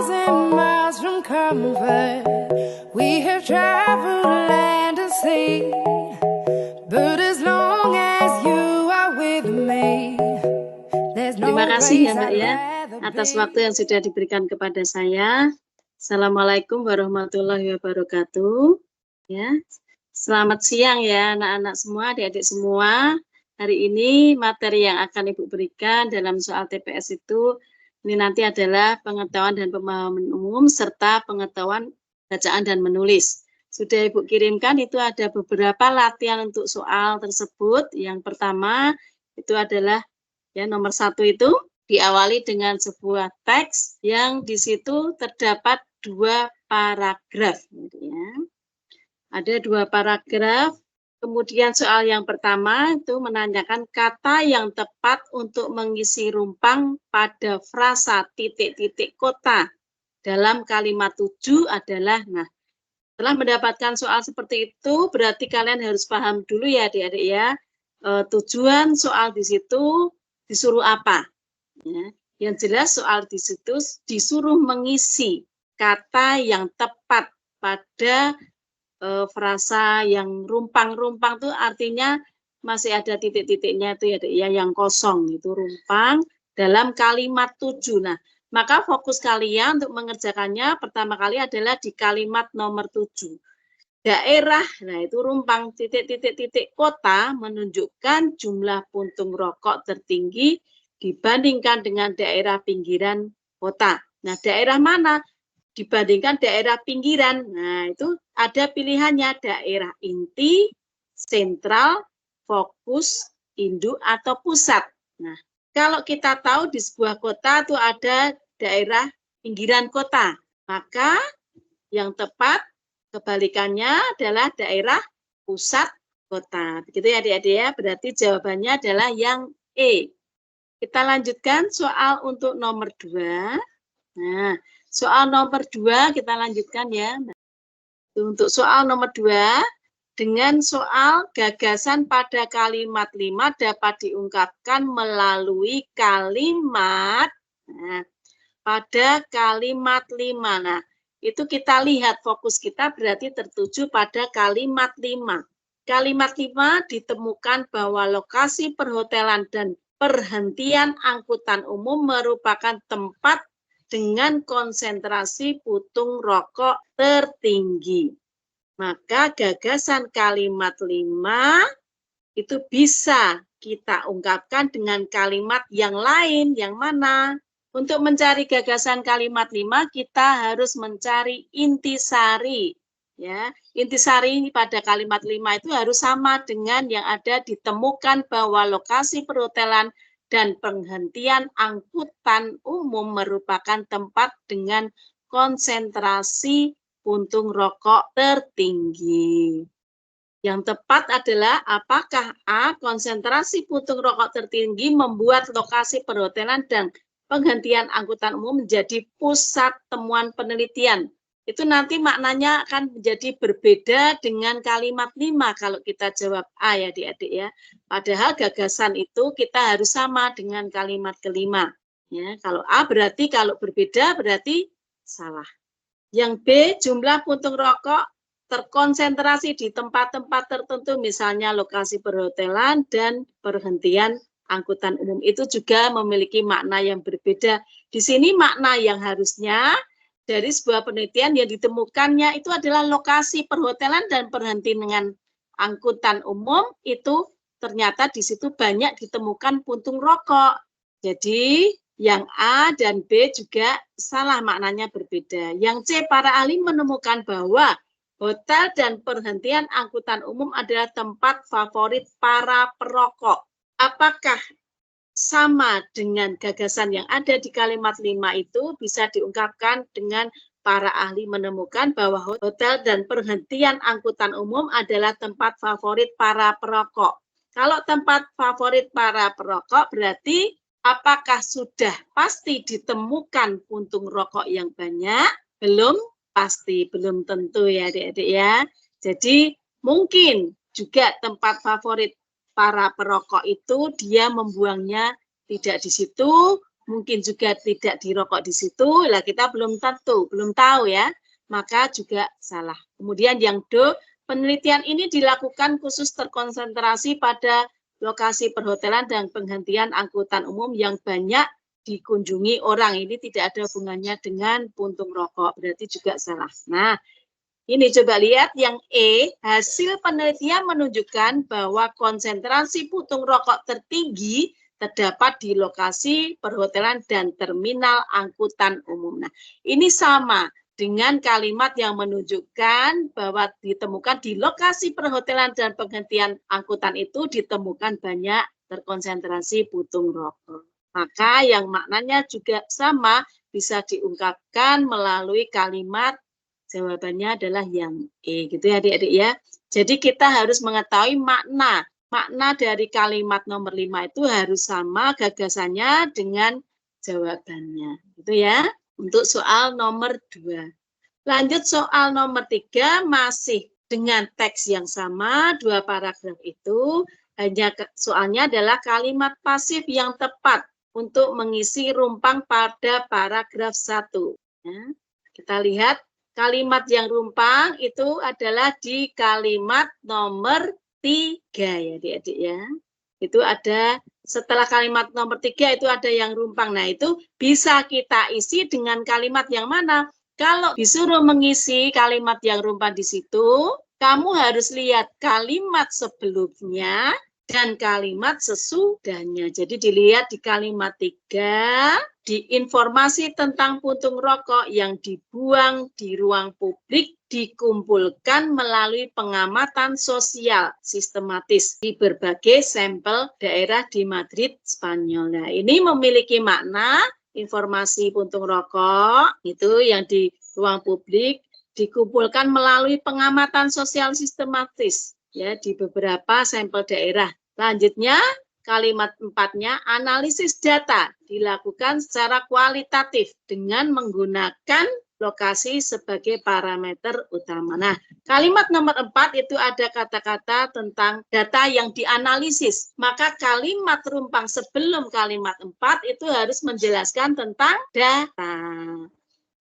miles from comfort, we have traveled land and sea. But as long as you are with me, there's no Terima kasih ya place Mbak I'd ya rather atas be. waktu yang sudah diberikan kepada saya. Assalamualaikum warahmatullahi wabarakatuh. Ya, selamat siang ya anak-anak semua, adik-adik semua. Hari ini materi yang akan Ibu berikan dalam soal TPS itu ini nanti adalah pengetahuan dan pemahaman umum serta pengetahuan bacaan dan menulis. Sudah Ibu kirimkan, itu ada beberapa latihan untuk soal tersebut. Yang pertama itu adalah ya nomor 1 itu diawali dengan sebuah teks yang di situ terdapat 2 paragraf. Ya. Ada 2 paragraf. Kemudian soal yang pertama itu menanyakan kata yang tepat untuk mengisi rumpang pada frasa titik-titik kota dalam kalimat 7 adalah, nah setelah mendapatkan soal seperti itu berarti kalian harus paham dulu ya adik-adik ya, tujuan soal di situ disuruh apa. Ya. Yang jelas soal di situ disuruh mengisi kata yang tepat pada frasa yang rumpang-rumpang itu artinya masih ada titik-titiknya itu ya yang kosong itu rumpang dalam kalimat 7. Nah, maka fokus kalian untuk mengerjakannya pertama kali adalah di kalimat nomor 7. Daerah, nah itu rumpang titik-titik kota menunjukkan jumlah puntung rokok tertinggi dibandingkan dengan daerah pinggiran kota. Nah, daerah mana dibandingkan daerah pinggiran? Nah, itu ada pilihannya daerah inti, sentral, fokus, induk, atau pusat. Nah, kalau kita tahu di sebuah kota itu ada daerah pinggiran kota, maka yang tepat kebalikannya adalah daerah pusat kota. Begitu ya adik-adik ya, berarti jawabannya adalah yang E. Kita lanjutkan soal untuk nomor 2. Nah, soal nomor 2 kita lanjutkan ya. Untuk soal nomor 2, dengan soal gagasan pada kalimat 5 dapat diungkapkan melalui kalimat, nah, pada kalimat 5. Nah, itu kita lihat fokus kita berarti tertuju pada kalimat 5. Kalimat 5 ditemukan bahwa lokasi perhotelan dan perhentian angkutan umum merupakan tempat dengan konsentrasi puntung rokok tertinggi. Maka gagasan kalimat 5 itu bisa kita ungkapkan dengan kalimat yang lain. Yang mana? Untuk mencari gagasan kalimat 5 kita harus mencari intisari. Ya, intisari pada kalimat 5 itu harus sama dengan yang ada ditemukan bahwa lokasi perhotelan dan penghentian angkutan umum merupakan tempat dengan konsentrasi puntung rokok tertinggi. Yang tepat adalah apakah A, konsentrasi puntung rokok tertinggi membuat lokasi perhotelan dan penghentian angkutan umum menjadi pusat temuan penelitian. Itu nanti maknanya akan menjadi berbeda dengan kalimat 5 kalau kita jawab A ya adik-adik ya. Padahal gagasan itu kita harus sama dengan kalimat kelima. Ya, kalau A berarti kalau berbeda berarti salah. Yang B, jumlah puntung rokok terkonsentrasi di tempat-tempat tertentu, misalnya lokasi perhotelan dan perhentian angkutan umum. Itu juga memiliki makna yang berbeda. Di sini makna yang harusnya dari sebuah penelitian yang ditemukannya itu adalah lokasi perhotelan dan perhentian angkutan umum itu ternyata di situ banyak ditemukan puntung rokok. Jadi yang A dan B juga salah, maknanya berbeda. Yang C, para ahli menemukan bahwa hotel dan perhentian angkutan umum adalah tempat favorit para perokok. Apakah sama dengan gagasan yang ada di kalimat 5 itu? Bisa diungkapkan dengan para ahli menemukan bahwa hotel dan perhentian angkutan umum adalah tempat favorit para perokok. Kalau tempat favorit para perokok berarti apakah sudah pasti ditemukan puntung rokok yang banyak? Belum pasti, belum tentu ya adik-adik ya. Jadi mungkin juga tempat favorit para perokok itu dia membuangnya tidak di situ, mungkin juga tidak dirokok di situ, lah kita belum tahu ya, maka juga salah. Kemudian yang D, penelitian ini dilakukan khusus terkonsentrasi pada lokasi perhotelan dan penghentian angkutan umum yang banyak dikunjungi orang. Ini tidak ada hubungannya dengan puntung rokok, berarti juga salah. Nah, ini coba lihat yang E, hasil penelitian menunjukkan bahwa konsentrasi puntung rokok tertinggi terdapat di lokasi perhotelan dan terminal angkutan umum. Nah, ini sama dengan kalimat yang menunjukkan bahwa ditemukan di lokasi perhotelan dan penghentian angkutan itu ditemukan banyak terkonsentrasi puntung rokok. Maka yang maknanya juga sama bisa diungkapkan melalui kalimat, jawabannya adalah yang E, gitu ya adik-adik ya. Jadi kita harus mengetahui makna dari kalimat nomor 5 itu harus sama gagasannya dengan jawabannya, gitu ya. Untuk soal nomor 2. Lanjut soal nomor 3, masih dengan teks yang sama, 2 paragraf itu, hanya soalnya adalah kalimat pasif yang tepat untuk mengisi rumpang pada paragraf 1. Ya. Kita lihat kalimat yang rumpang itu adalah di kalimat nomor 3 ya adik-adik ya. Itu ada setelah kalimat nomor 3 itu ada yang rumpang. Nah, itu bisa kita isi dengan kalimat yang mana? Kalau disuruh mengisi kalimat yang rumpang di situ, kamu harus lihat kalimat sebelumnya dan kalimat sesudahnya. Jadi dilihat di kalimat 3, di informasi tentang puntung rokok yang dibuang di ruang publik dikumpulkan melalui pengamatan sosial sistematis di berbagai sampel daerah di Madrid, Spanyol. Nah, ini memiliki makna informasi puntung rokok itu yang di ruang publik dikumpulkan melalui pengamatan sosial sistematis ya di beberapa sampel daerah. Lanjutnya kalimat 4-nya, analisis data dilakukan secara kualitatif dengan menggunakan lokasi sebagai parameter utama. Nah, kalimat nomor 4 itu ada kata-kata tentang data yang dianalisis. Maka kalimat rumpang sebelum kalimat 4 itu harus menjelaskan tentang data.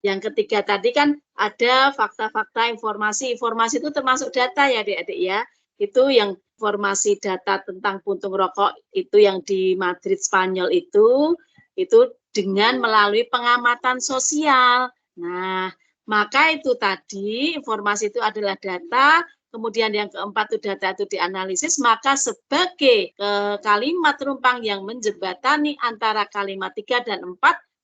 Yang ketiga tadi kan ada fakta-fakta informasi. Informasi itu termasuk data ya adik-adik ya. Itu yang informasi data tentang puntung rokok itu yang di Madrid, Spanyol itu dengan melalui pengamatan sosial. Nah, maka itu tadi informasi itu adalah data, kemudian yang keempat itu data itu dianalisis, maka sebagai kalimat rumpang yang menjembatani antara kalimat 3 dan 4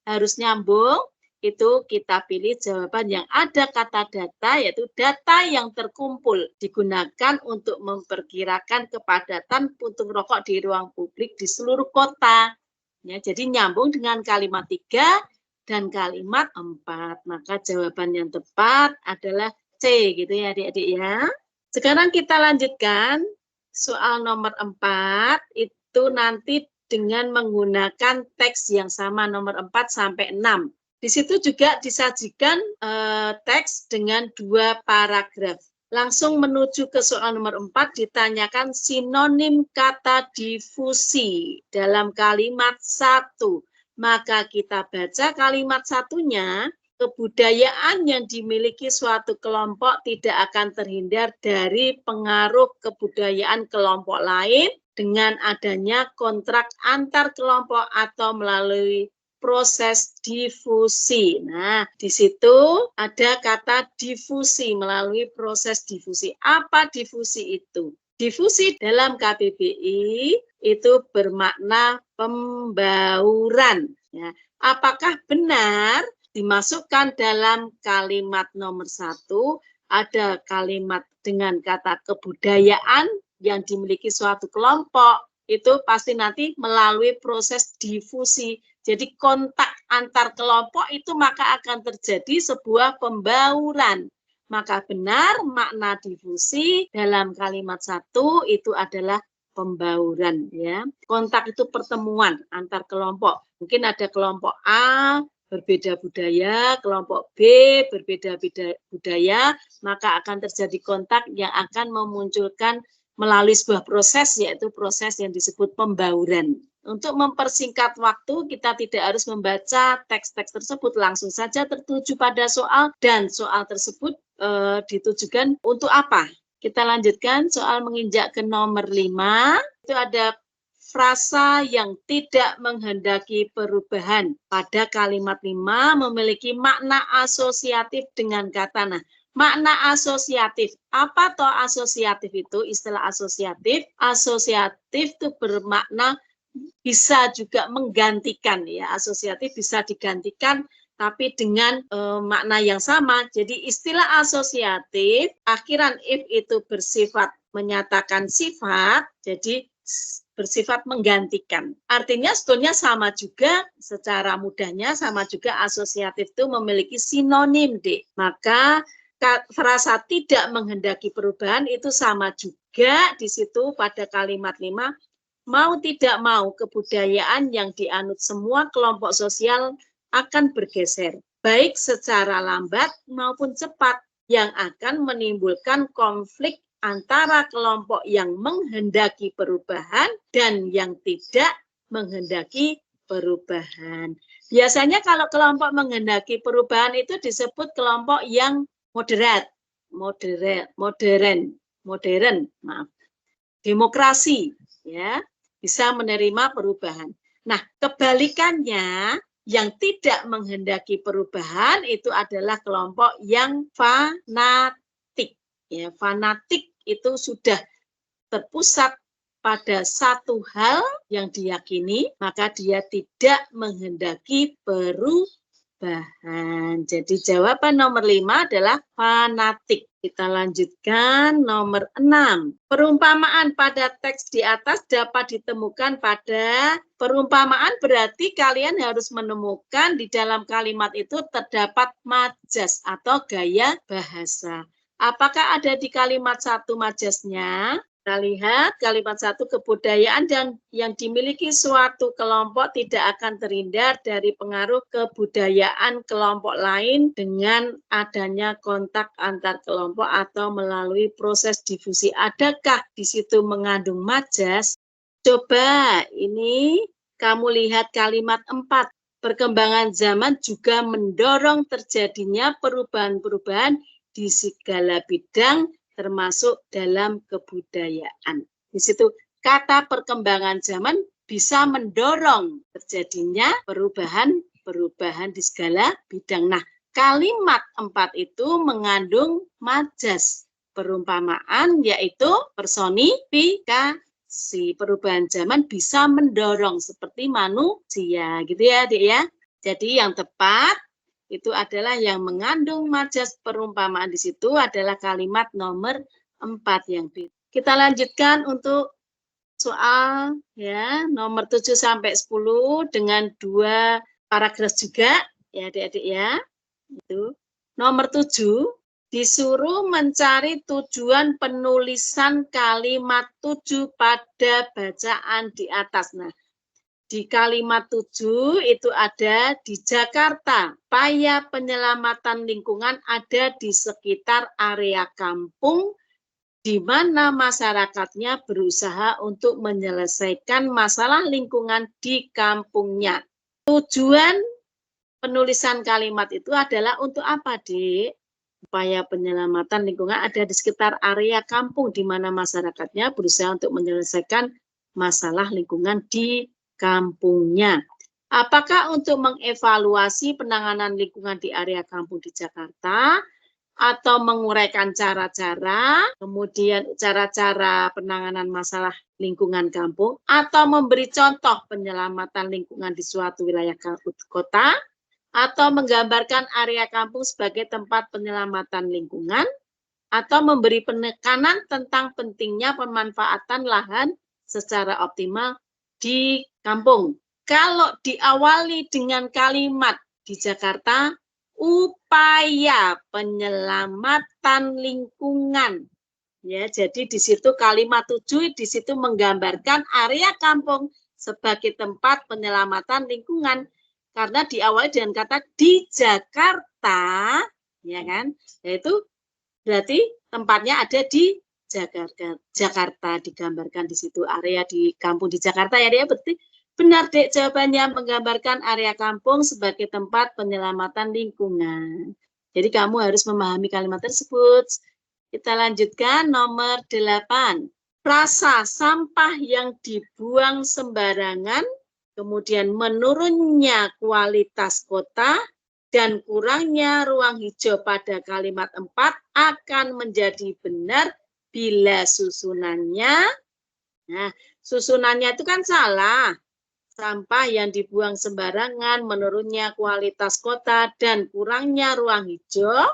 harus nyambung, itu kita pilih jawaban yang ada kata data, yaitu data yang terkumpul digunakan untuk memperkirakan kepadatan puntung rokok di ruang publik di seluruh kota. Ya, jadi nyambung dengan kalimat 3 dan kalimat 4. Maka jawaban yang tepat adalah C, gitu ya adik-adik ya. Sekarang kita lanjutkan soal nomor 4, itu nanti dengan menggunakan teks yang sama nomor 4 sampai 6. Di situ juga disajikan teks dengan 2 paragraf. Langsung menuju ke soal nomor 4, ditanyakan sinonim kata difusi dalam kalimat 1. Maka kita baca kalimat satunya, kebudayaan yang dimiliki suatu kelompok tidak akan terhindar dari pengaruh kebudayaan kelompok lain dengan adanya kontrak antar kelompok atau melalui proses difusi. Nah, di situ ada kata difusi, melalui proses difusi. Apa difusi itu? Difusi dalam KBBI itu bermakna pembauran. Ya. Apakah benar dimasukkan dalam kalimat nomor 1 ada kalimat dengan kata kebudayaan yang dimiliki suatu kelompok? Itu pasti nanti melalui proses difusi. Jadi kontak antar kelompok itu maka akan terjadi sebuah pembauran. Maka benar makna difusi dalam kalimat 1 itu adalah pembauran ya. Kontak itu pertemuan antar kelompok. Mungkin ada kelompok A berbeda budaya, kelompok B berbeda budaya, maka akan terjadi kontak yang akan memunculkan melalui sebuah proses, yaitu proses yang disebut pembauran. Untuk mempersingkat waktu, kita tidak harus membaca teks-teks tersebut, langsung saja tertuju pada soal, dan soal tersebut ditujukan untuk apa. Kita lanjutkan soal menginjak ke nomor 5, itu ada frasa yang tidak menghendaki perubahan. Pada kalimat 5 memiliki makna asosiatif dengan kata. Nah, makna asosiatif. Apa toh asosiatif itu? Istilah asosiatif. Asosiatif itu bermakna bisa juga menggantikan, ya, asosiatif bisa digantikan tapi dengan makna yang sama. Jadi istilah asosiatif akhiran if itu bersifat menyatakan sifat, jadi bersifat menggantikan. Artinya sebetulnya sama juga, secara mudahnya sama juga asosiatif itu memiliki sinonim, Dek. Maka frasa tidak menghendaki perubahan itu sama juga di situ pada kalimat 5. Mau tidak mau, kebudayaan yang dianut semua kelompok sosial akan bergeser, baik secara lambat maupun cepat, yang akan menimbulkan konflik antara kelompok yang menghendaki perubahan dan yang tidak menghendaki perubahan. Biasanya kalau kelompok menghendaki perubahan itu disebut kelompok yang moderat, modern, maaf, demokrasi, ya, bisa menerima perubahan. Nah, kebalikannya, yang tidak menghendaki perubahan itu adalah kelompok yang fanatik. Ya, fanatik itu sudah terpusat pada satu hal yang diyakini, maka dia tidak menghendaki perubahan. Jadi jawaban nomor 5 adalah fanatik. Kita lanjutkan nomor 6. Perumpamaan pada teks di atas dapat ditemukan pada perumpamaan, berarti kalian harus menemukan di dalam kalimat itu terdapat majas atau gaya bahasa. Apakah ada di kalimat 1 majasnya? Kita lihat kalimat 1, kebudayaan dan yang dimiliki suatu kelompok tidak akan terhindar dari pengaruh kebudayaan kelompok lain dengan adanya kontak antar kelompok atau melalui proses difusi. Adakah di situ mengandung majas? Coba ini kamu lihat kalimat 4. Perkembangan zaman juga mendorong terjadinya perubahan-perubahan di segala bidang termasuk dalam kebudayaan. Di situ kata perkembangan zaman bisa mendorong terjadinya perubahan di segala bidang. Nah, kalimat 4 itu mengandung majas perumpamaan, yaitu personifikasi. Perubahan zaman bisa mendorong seperti manusia, gitu ya, Dik ya. Jadi yang tepat itu adalah yang mengandung majas perumpamaan di situ adalah kalimat nomor 4 yang B. Kita lanjutkan untuk soal ya nomor 7 sampai 10 dengan 2 paragraf juga ya Adik-adik ya. Itu. Nomor 7 disuruh mencari tujuan penulisan kalimat 7 pada bacaan di atas. Nah, di kalimat 7 itu ada di Jakarta, upaya penyelamatan lingkungan ada di sekitar area kampung di mana masyarakatnya berusaha untuk menyelesaikan masalah lingkungan di kampungnya. Tujuan penulisan kalimat itu adalah untuk apa, Dik? Upaya penyelamatan lingkungan ada di sekitar area kampung di mana masyarakatnya berusaha untuk menyelesaikan masalah lingkungan di kampungnya. Apakah untuk mengevaluasi penanganan lingkungan di area kampung di Jakarta, atau menguraikan cara-cara, kemudian cara-cara penanganan masalah lingkungan kampung, atau memberi contoh penyelamatan lingkungan di suatu wilayah kota, atau menggambarkan area kampung sebagai tempat penyelamatan lingkungan, atau memberi penekanan tentang pentingnya pemanfaatan lahan secara optimal di kampung. Kalau diawali dengan kalimat di Jakarta, upaya penyelamatan lingkungan. Ya, jadi di situ kalimat 7 di situ menggambarkan area kampung sebagai tempat penyelamatan lingkungan karena diawali dengan kata di Jakarta, ya kan? Yaitu berarti tempatnya ada di Jakarta digambarkan di situ area di kampung di Jakarta ya dia berarti Benar, Dek, jawabannya menggambarkan area kampung sebagai tempat penyelamatan lingkungan. Jadi kamu harus memahami kalimat tersebut. Kita lanjutkan nomor 8. Frasa sampah yang dibuang sembarangan, kemudian menurunnya kualitas kota, dan kurangnya ruang hijau pada kalimat 4 akan menjadi benar bila susunannya, nah susunannya itu kan salah. Sampah yang dibuang sembarangan, menurunnya kualitas kota, dan kurangnya ruang hijau,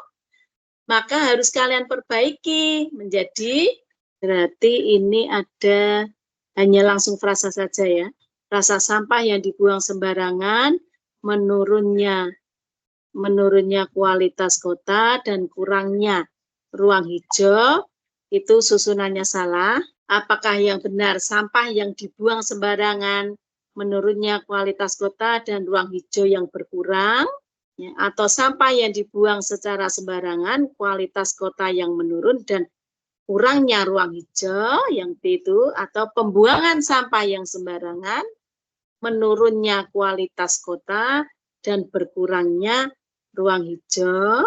maka harus kalian perbaiki menjadi, berarti ini ada hanya langsung frasa saja ya. Frasa sampah yang dibuang sembarangan, menurunnya kualitas kota, dan kurangnya ruang hijau, itu susunannya salah. Apakah yang benar sampah yang dibuang sembarangan, menurunnya kualitas kota dan ruang hijau yang berkurang, ya, atau sampah yang dibuang secara sembarangan, kualitas kota yang menurun dan kurangnya ruang hijau, yang B itu, atau pembuangan sampah yang sembarangan, menurunnya kualitas kota dan berkurangnya ruang hijau,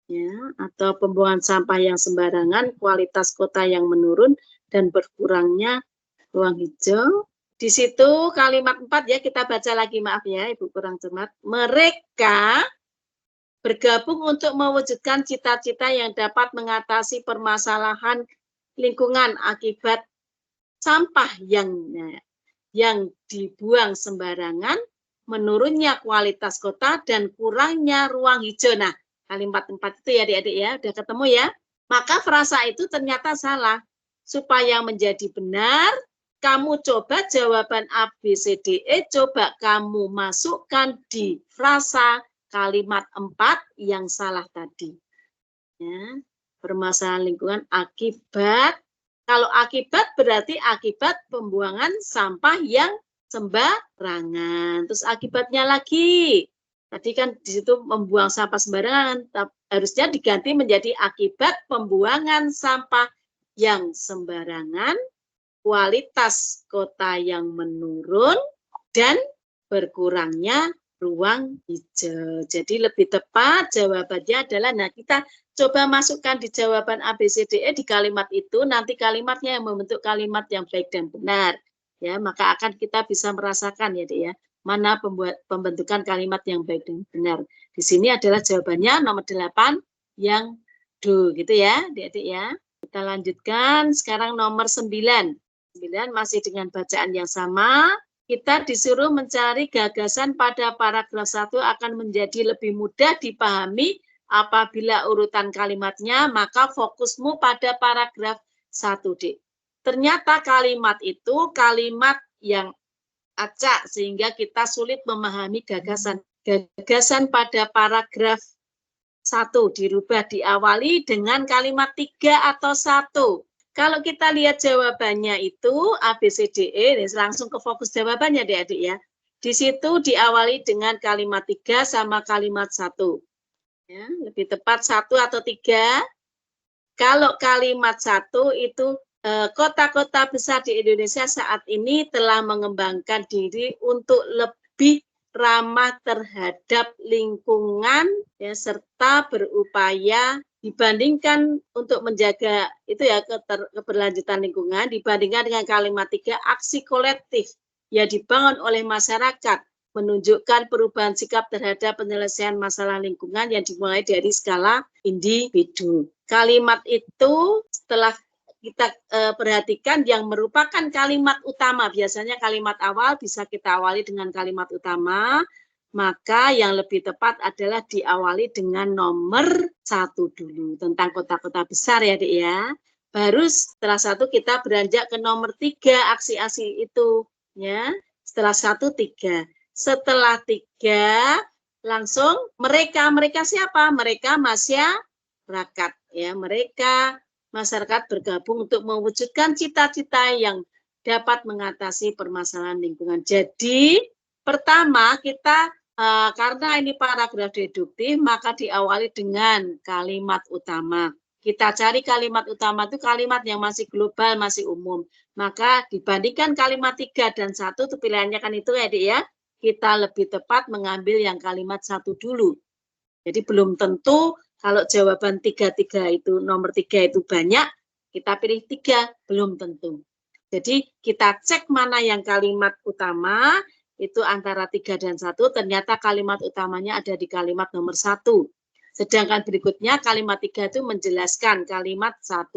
ya, atau pembuangan sampah yang sembarangan, kualitas kota yang menurun dan berkurangnya ruang hijau. Di situ kalimat 4 ya, kita baca lagi, maaf ya Ibu kurang cermat. Mereka bergabung untuk mewujudkan cita-cita yang dapat mengatasi permasalahan lingkungan akibat sampah yang dibuang sembarangan, menurunnya kualitas kota dan kurangnya ruang hijau. Nah, kalimat 4 itu ya adik-adik ya, udah ketemu ya. Maka frasa itu ternyata salah. Supaya menjadi benar, kamu coba jawaban A, B, C, D, E, coba kamu masukkan di frasa kalimat 4 yang salah tadi. Ya, permasalahan lingkungan akibat, kalau akibat berarti akibat pembuangan sampah yang sembarangan. Terus akibatnya lagi, tadi kan di situ membuang sampah sembarangan, harusnya diganti menjadi akibat pembuangan sampah yang sembarangan, kualitas kota yang menurun, dan berkurangnya ruang hijau. Jadi lebih tepat jawabannya adalah, nah kita coba masukkan di jawaban A, B, C, D, E di kalimat itu, nanti kalimatnya yang membentuk kalimat yang baik dan benar. Ya, maka akan kita bisa merasakan ya, Dek ya, mana pembentukan kalimat yang baik dan benar. Di sini adalah jawabannya nomor 8 yang do gitu ya, Dek-dek ya. Kita lanjutkan sekarang nomor 9. 9 masih dengan bacaan yang sama. Kita disuruh mencari gagasan pada paragraf 1 akan menjadi lebih mudah dipahami apabila urutan kalimatnya, maka fokusmu pada paragraf 1D. Ternyata kalimat itu kalimat yang acak sehingga kita sulit memahami gagasan. Gagasan pada paragraf 1 dirubah diawali dengan kalimat 3 atau 1. Kalau kita lihat jawabannya itu A, B, C, D, E, langsung ke fokus jawabannya adik-adik ya. Di situ diawali dengan kalimat 3 sama kalimat 1. Ya, lebih tepat 1 atau 3. Kalau kalimat 1 itu kota-kota besar di Indonesia saat ini telah mengembangkan diri untuk lebih ramah terhadap lingkungan ya, serta berupaya dibandingkan untuk menjaga itu ya keberlanjutan lingkungan, dibandingkan dengan kalimat 3 aksi kolektif yang dibangun oleh masyarakat menunjukkan perubahan sikap terhadap penyelesaian masalah lingkungan yang dimulai dari skala individu. Kalimat itu setelah kita perhatikan yang merupakan kalimat utama, biasanya kalimat awal bisa kita awali dengan kalimat utama, maka yang lebih tepat adalah diawali dengan nomor 1 dulu, tentang kota-kota besar ya Dek ya. Baru setelah 1 kita beranjak ke nomor 3 aksi-aksi itu ya. Setelah 1 3. Setelah 3 langsung mereka siapa? Mereka masyarakat ya. Mereka masyarakat bergabung untuk mewujudkan cita-cita yang dapat mengatasi permasalahan lingkungan. Jadi pertama kita karena ini paragraf deduktif, maka diawali dengan kalimat utama. Kita cari kalimat utama itu kalimat yang masih global, masih umum. Maka dibandingkan kalimat 3 dan 1 itu pilihannya kan itu ya, Dik ya. Kita lebih tepat mengambil yang kalimat 1 dulu. Jadi belum tentu kalau jawaban 3 itu nomor 3 itu banyak, kita pilih 3, belum tentu. Jadi kita cek mana yang kalimat utama, itu antara 3 dan 1, ternyata kalimat utamanya ada di kalimat nomor 1. Sedangkan berikutnya kalimat 3 itu menjelaskan kalimat 1.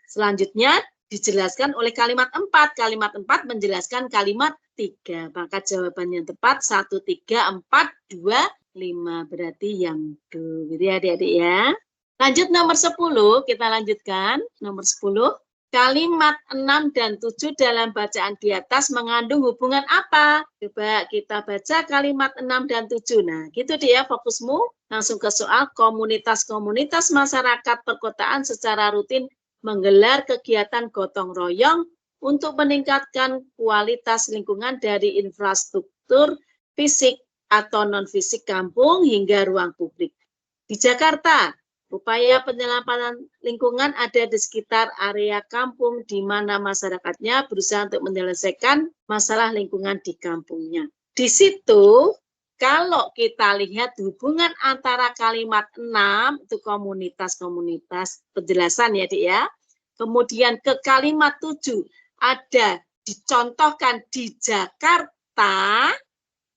Selanjutnya dijelaskan oleh kalimat 4. Kalimat 4 menjelaskan kalimat 3. Maka jawaban yang tepat 1, 3, 4, 2, 5. Berarti yang D. Jadi adik-adik ya. Lanjut nomor 10. Kita lanjutkan. Nomor 10. Kalimat 6 dan 7 dalam bacaan di atas mengandung hubungan apa? Coba kita baca kalimat 6 dan 7. Nah, gitu dia fokusmu. Langsung ke soal. Komunitas-komunitas masyarakat perkotaan secara rutin menggelar kegiatan gotong royong untuk meningkatkan kualitas lingkungan dari infrastruktur fisik atau non-fisik kampung hingga ruang publik. Di Jakarta, upaya penyelamatan lingkungan ada di sekitar area kampung di mana masyarakatnya berusaha untuk menyelesaikan masalah lingkungan di kampungnya. Di situ, kalau kita lihat hubungan antara kalimat 6, itu komunitas-komunitas, penjelasan ya, Dik ya. Kemudian ke kalimat 7, ada dicontohkan di Jakarta,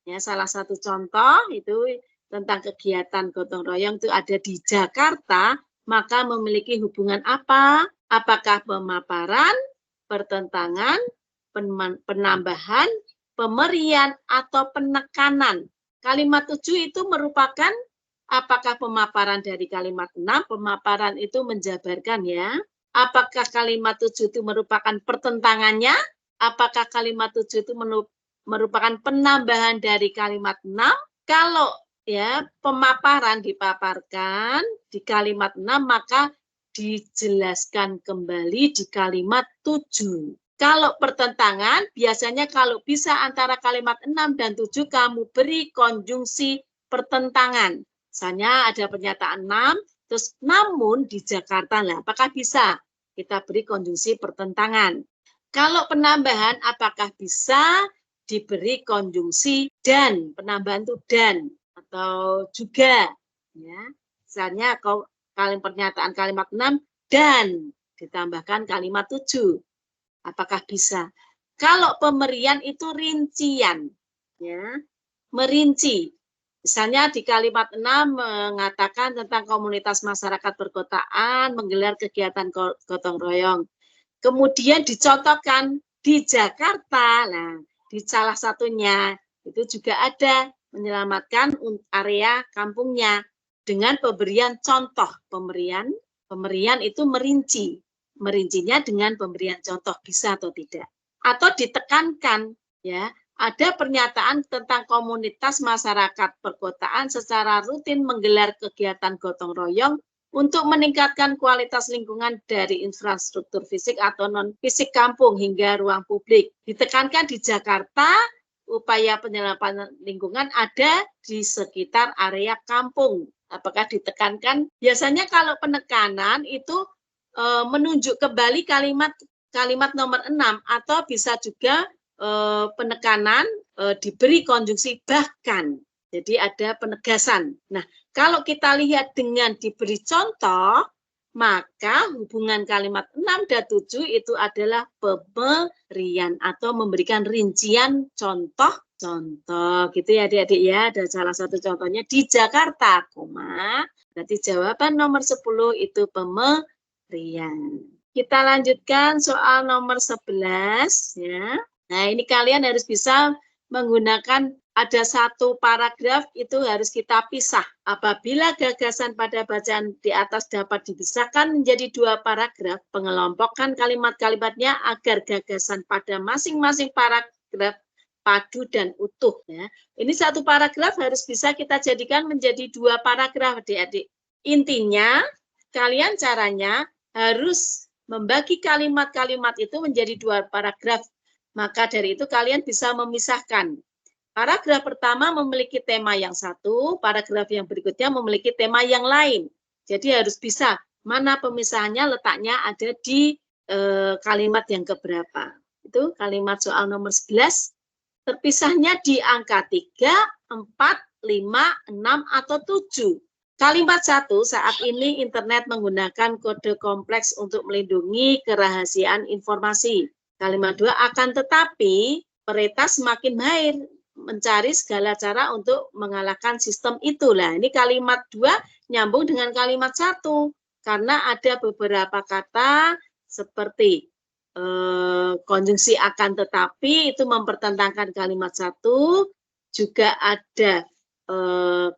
ya salah satu contoh itu tentang kegiatan gotong royong itu ada di Jakarta, maka memiliki hubungan apa? Apakah pemaparan, pertentangan, penambahan, pemerian, atau penekanan? Kalimat 7 itu merupakan apakah pemaparan dari kalimat 6? Pemaparan itu menjabarkan ya. Apakah kalimat 7 itu merupakan pertentangannya? Apakah kalimat 7 itu merupakan penambahan dari kalimat 6? Kalau ya pemaparan dipaparkan di kalimat 6, maka dijelaskan kembali di kalimat 7. Kalau pertentangan, biasanya kalau bisa antara kalimat 6 dan 7, kamu beri konjungsi pertentangan. Misalnya ada pernyataan 6, terus namun di Jakarta, lah, apakah bisa? Kita beri konjungsi pertentangan. Kalau penambahan, apakah bisa diberi konjungsi dan? Penambahan itu dan atau juga. Ya. Misalnya pernyataan kalimat 6 dan ditambahkan kalimat 7. Apakah bisa? Kalau pemberian itu rincian, ya, merinci. Misalnya di kalimat 6 mengatakan tentang komunitas masyarakat perkotaan menggelar kegiatan gotong royong. Kemudian dicontohkan di Jakarta, nah di salah satunya itu juga ada menyelamatkan area kampungnya dengan pemberian contoh. Pemberian itu merinci. Merincinya dengan pemberian contoh, bisa atau tidak. Atau ditekankan, ya, ada pernyataan tentang komunitas masyarakat perkotaan secara rutin menggelar kegiatan gotong royong untuk meningkatkan kualitas lingkungan dari infrastruktur fisik atau non-fisik kampung hingga ruang publik. Ditekankan di Jakarta, upaya penyelamatan lingkungan ada di sekitar area kampung. Apakah ditekankan? Biasanya kalau penekanan itu menunjuk kembali kalimat nomor 6 atau bisa juga penekanan diberi konjungsi bahkan. Jadi ada penegasan. Nah, kalau kita lihat dengan diberi contoh, maka hubungan kalimat 6 dan 7 itu adalah pemberian atau memberikan rincian contoh-contoh. Gitu ya adik-adik ya. Dan salah satu contohnya di Jakarta, berarti jawaban nomor 10 itu pemberian. Kita lanjutkan soal nomor 11 ya. Nah, ini kalian harus bisa menggunakan ada satu paragraf itu harus kita pisah. Apabila gagasan pada bacaan di atas dapat dipisahkan menjadi 2 paragraf, pengelompokkan kalimat-kalimatnya agar gagasan pada masing-masing paragraf padu dan utuh ya. Ini satu paragraf harus bisa kita jadikan menjadi 2 paragraf, adik-adik. Intinya kalian caranya harus membagi kalimat-kalimat itu menjadi 2 paragraf. Maka dari itu kalian bisa memisahkan. Paragraf pertama memiliki tema yang satu, paragraf yang berikutnya memiliki tema yang lain. Jadi harus bisa mana pemisahannya letaknya ada di kalimat yang keberapa. Itu kalimat soal nomor 11. Terpisahnya di angka 3, 4, 5, 6, atau 7. Kalimat 1, saat ini internet menggunakan kode kompleks untuk melindungi kerahasiaan informasi. Kalimat 2, akan tetapi peretas semakin mahir mencari segala cara untuk mengalahkan sistem itu. Nah, ini kalimat 2 nyambung dengan kalimat 1 karena ada beberapa kata seperti konjungsi akan tetapi itu mempertentangkan kalimat 1, juga ada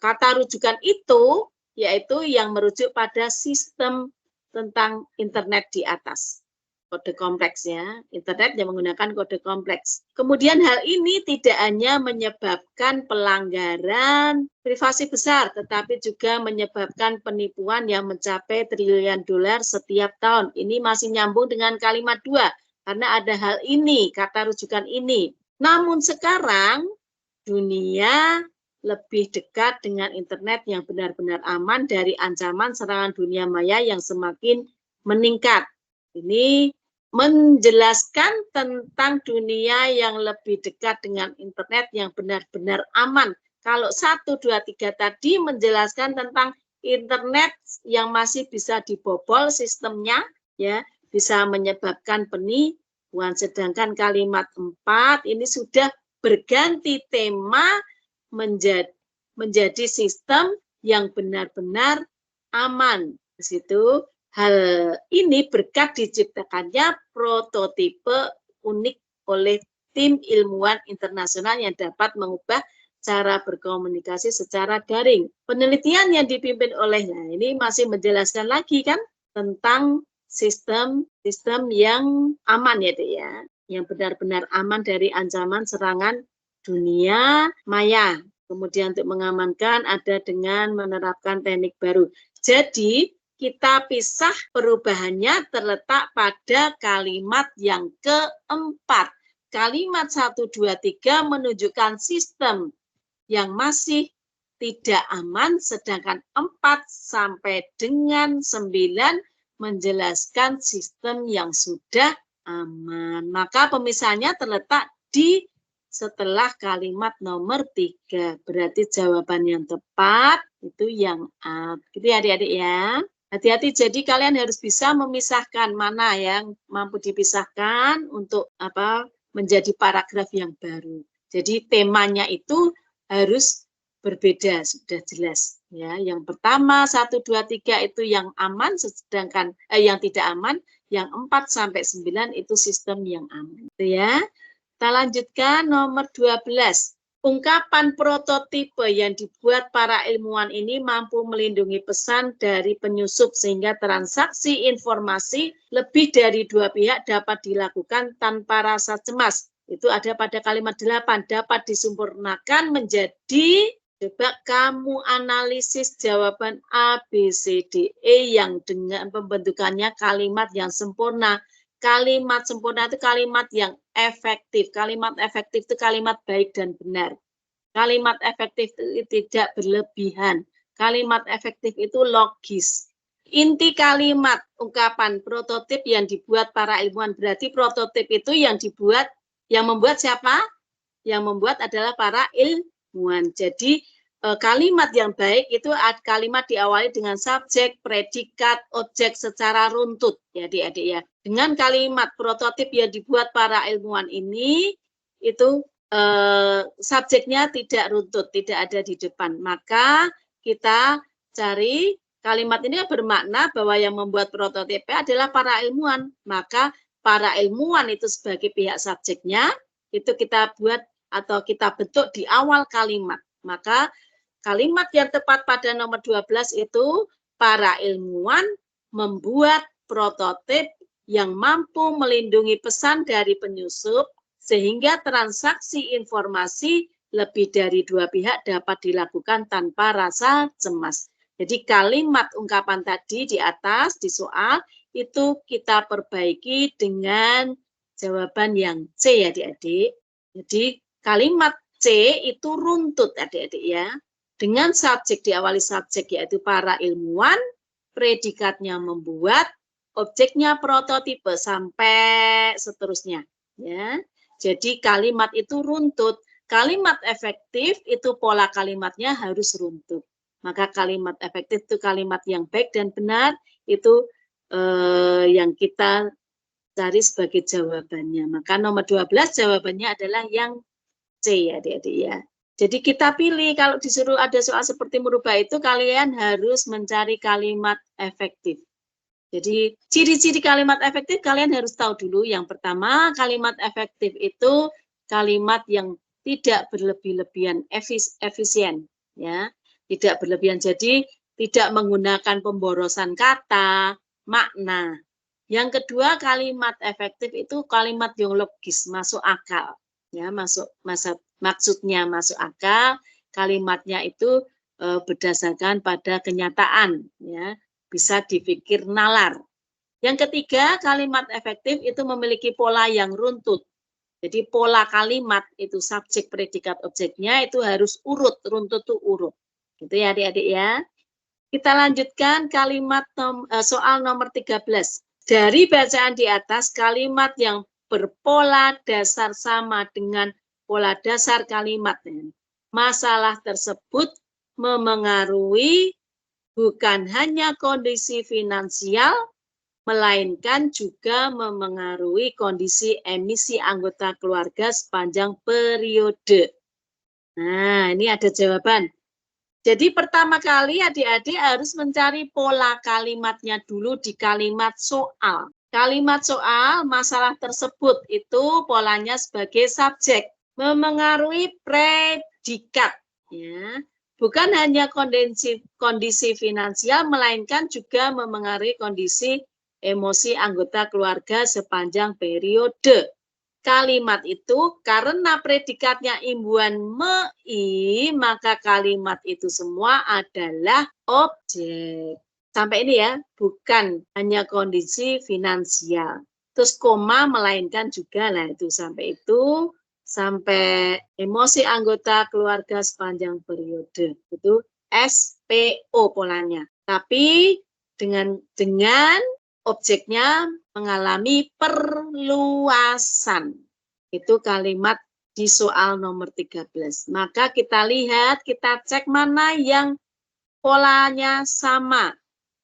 kata rujukan itu, yaitu yang merujuk pada sistem tentang internet di atas. Kode kompleks ya, internet yang menggunakan kode kompleks. Kemudian hal ini tidak hanya menyebabkan pelanggaran privasi besar, tetapi juga menyebabkan penipuan yang mencapai triliunan dolar setiap tahun. Ini masih nyambung dengan kalimat 2, karena ada hal ini, kata rujukan ini. Namun sekarang dunia lebih dekat dengan internet yang benar-benar aman dari ancaman serangan dunia maya yang semakin meningkat. Ini menjelaskan tentang dunia yang lebih dekat dengan internet yang benar-benar aman. Kalau 1, 2, 3 tadi menjelaskan tentang internet yang masih bisa dibobol sistemnya, ya, bisa menyebabkan penipuan. Sedangkan kalimat 4 ini sudah berganti tema menjadi sistem yang benar-benar aman. Di situ hal ini berkat diciptakannya prototipe unik oleh tim ilmuwan internasional yang dapat mengubah cara berkomunikasi secara daring. Penelitian yang dipimpin oleh, nah ini masih menjelaskan lagi kan tentang sistem yang aman ya Dek ya, yang benar-benar aman dari ancaman serangan dunia maya. Kemudian untuk mengamankan ada dengan menerapkan teknik baru. Jadi kita pisah perubahannya terletak pada kalimat yang keempat. Kalimat 1, 2, 3 menunjukkan sistem yang masih tidak aman, sedangkan 4 sampai dengan 9 menjelaskan sistem yang sudah aman. Maka pemisahnya terletak di setelah kalimat nomor 3. Berarti jawaban yang tepat itu yang A. Gitu ya adik-adik ya. Hati-hati, jadi kalian harus bisa memisahkan mana yang mampu dipisahkan untuk menjadi paragraf yang baru. Jadi temanya itu harus berbeda, sudah jelas ya. Yang pertama 1, 2, 3 itu yang aman, sedangkan yang tidak aman, yang 4 sampai 9 itu sistem yang aman. Gitu ya. Kita lanjutkan nomor 12. Ungkapan prototipe yang dibuat para ilmuwan ini mampu melindungi pesan dari penyusup sehingga transaksi informasi lebih dari 2 pihak dapat dilakukan tanpa rasa cemas. Itu ada pada kalimat 8, dapat disempurnakan menjadi, coba kamu analisis jawaban A, B, C, D, E yang dengan pembentukannya kalimat yang sempurna. Kalimat sempurna itu kalimat yang efektif. Kalimat efektif itu kalimat baik dan benar. Kalimat efektif itu tidak berlebihan. Kalimat efektif itu logis. Inti kalimat ungkapan prototip yang dibuat para ilmuwan, berarti prototip itu yang membuat siapa? Yang membuat adalah para ilmuwan. Jadi kalimat yang baik itu kalimat diawali dengan subjek, predikat, objek secara runtut ya adik-adik ya. Dengan kalimat prototip yang dibuat para ilmuwan ini itu subjeknya tidak runtut, tidak ada di depan. Maka kita cari kalimat ini bermakna bahwa yang membuat prototip adalah para ilmuwan. Maka para ilmuwan itu sebagai pihak subjeknya itu kita buat atau kita bentuk di awal kalimat. Maka kalimat yang tepat pada nomor 12 itu para ilmuwan membuat prototip yang mampu melindungi pesan dari penyusup sehingga transaksi informasi lebih dari 2 pihak dapat dilakukan tanpa rasa cemas. Jadi kalimat ungkapan tadi di atas di soal itu kita perbaiki dengan jawaban yang C ya adik-adik. Jadi kalimat C itu runtut adik-adik ya. Dengan subjek diawali subjek yaitu para ilmuwan, predikatnya membuat, objeknya prototipe sampai seterusnya. ya. Jadi kalimat itu runtut. Kalimat efektif itu pola kalimatnya harus runtut. Maka kalimat efektif itu kalimat yang baik dan benar, itu yang kita cari sebagai jawabannya. Maka nomor 12 jawabannya adalah yang C ya adik-adik ya. Jadi kita pilih, kalau disuruh ada soal seperti merubah itu, kalian harus mencari kalimat efektif. Jadi ciri-ciri kalimat efektif kalian harus tahu dulu. Yang pertama, kalimat efektif itu kalimat yang tidak berlebih-lebihan, efisien, ya, tidak berlebihan. Jadi tidak menggunakan pemborosan kata, makna. Yang kedua, kalimat efektif itu kalimat yang logis, masuk akal, ya, maksudnya masuk akal. Kalimatnya itu berdasarkan pada kenyataan, ya. Bisa dipikir nalar. Yang ketiga, kalimat efektif itu memiliki pola yang runtut. Jadi pola kalimat itu subjek, predikat, objeknya itu harus urut, runtut itu urut. Gitu ya adik-adik ya. Kita lanjutkan kalimat soal nomor 13. Dari bacaan di atas, kalimat yang berpola dasar sama dengan pola dasar kalimat. Masalah tersebut memengaruhi bukan hanya kondisi finansial, melainkan juga memengaruhi kondisi emisi anggota keluarga sepanjang periode. Nah, ini ada jawaban. Jadi pertama kali adik-adik harus mencari pola kalimatnya dulu di kalimat soal. Kalimat soal, masalah tersebut itu polanya sebagai subjek, memengaruhi predikat, ya. Bukan hanya kondisi finansial, melainkan juga memengaruhi kondisi emosi anggota keluarga sepanjang periode. Kalimat itu karena predikatnya imbuhan mei, maka kalimat itu semua adalah objek. Sampai ini ya, bukan hanya kondisi finansial. Terus koma, melainkan juga, lah itu sampai itu. Sampai emosi anggota keluarga sepanjang periode. Itu SPO polanya. Tapi dengan objeknya mengalami perluasan. Itu kalimat di soal nomor 13. Maka kita lihat, kita cek mana yang polanya sama.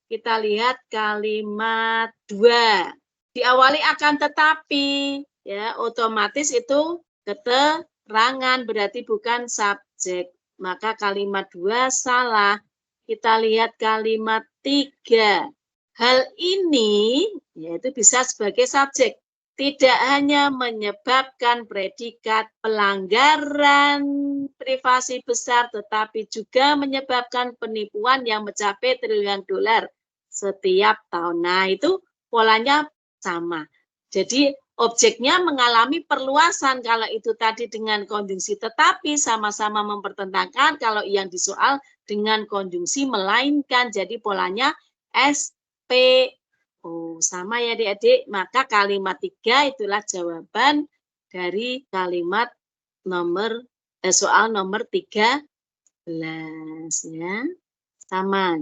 Kita lihat kalimat 2. Diawali akan tetapi, ya, otomatis itu keterangan, berarti bukan subjek. Maka kalimat 2 salah. Kita lihat kalimat 3. Hal ini yaitu bisa sebagai subjek. Tidak hanya menyebabkan predikat pelanggaran privasi besar, tetapi juga menyebabkan penipuan yang mencapai triliunan dolar setiap tahun. Nah, itu polanya sama. Jadi objeknya mengalami perluasan kalau itu tadi dengan konjungsi tetapi, sama-sama mempertentangkan kalau yang disoal dengan konjungsi melainkan. Jadi polanya SPO. Sama ya adik-adik. Maka kalimat 3 itulah jawaban dari kalimat soal nomor 13 ya. Sama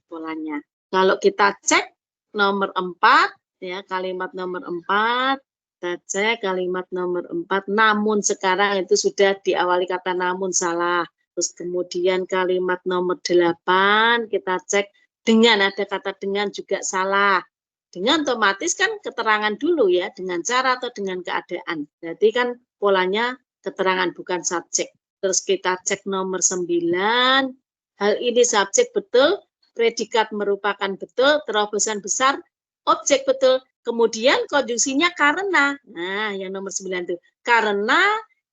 polanya. Kalau kita cek nomor 4 ya, kalimat nomor 4, kita cek kalimat nomor 4, namun sekarang itu sudah diawali kata namun, salah. Terus kemudian kalimat nomor 8, kita cek dengan, ada kata dengan juga salah. Dengan otomatis kan keterangan dulu ya, dengan cara atau dengan keadaan. Berarti kan polanya keterangan bukan subjek. Terus kita cek nomor 9, hal ini subjek betul, predikat merupakan betul, terobosan besar, objek betul, kemudian konjungsinya karena. Nah, yang nomor 9 itu. Karena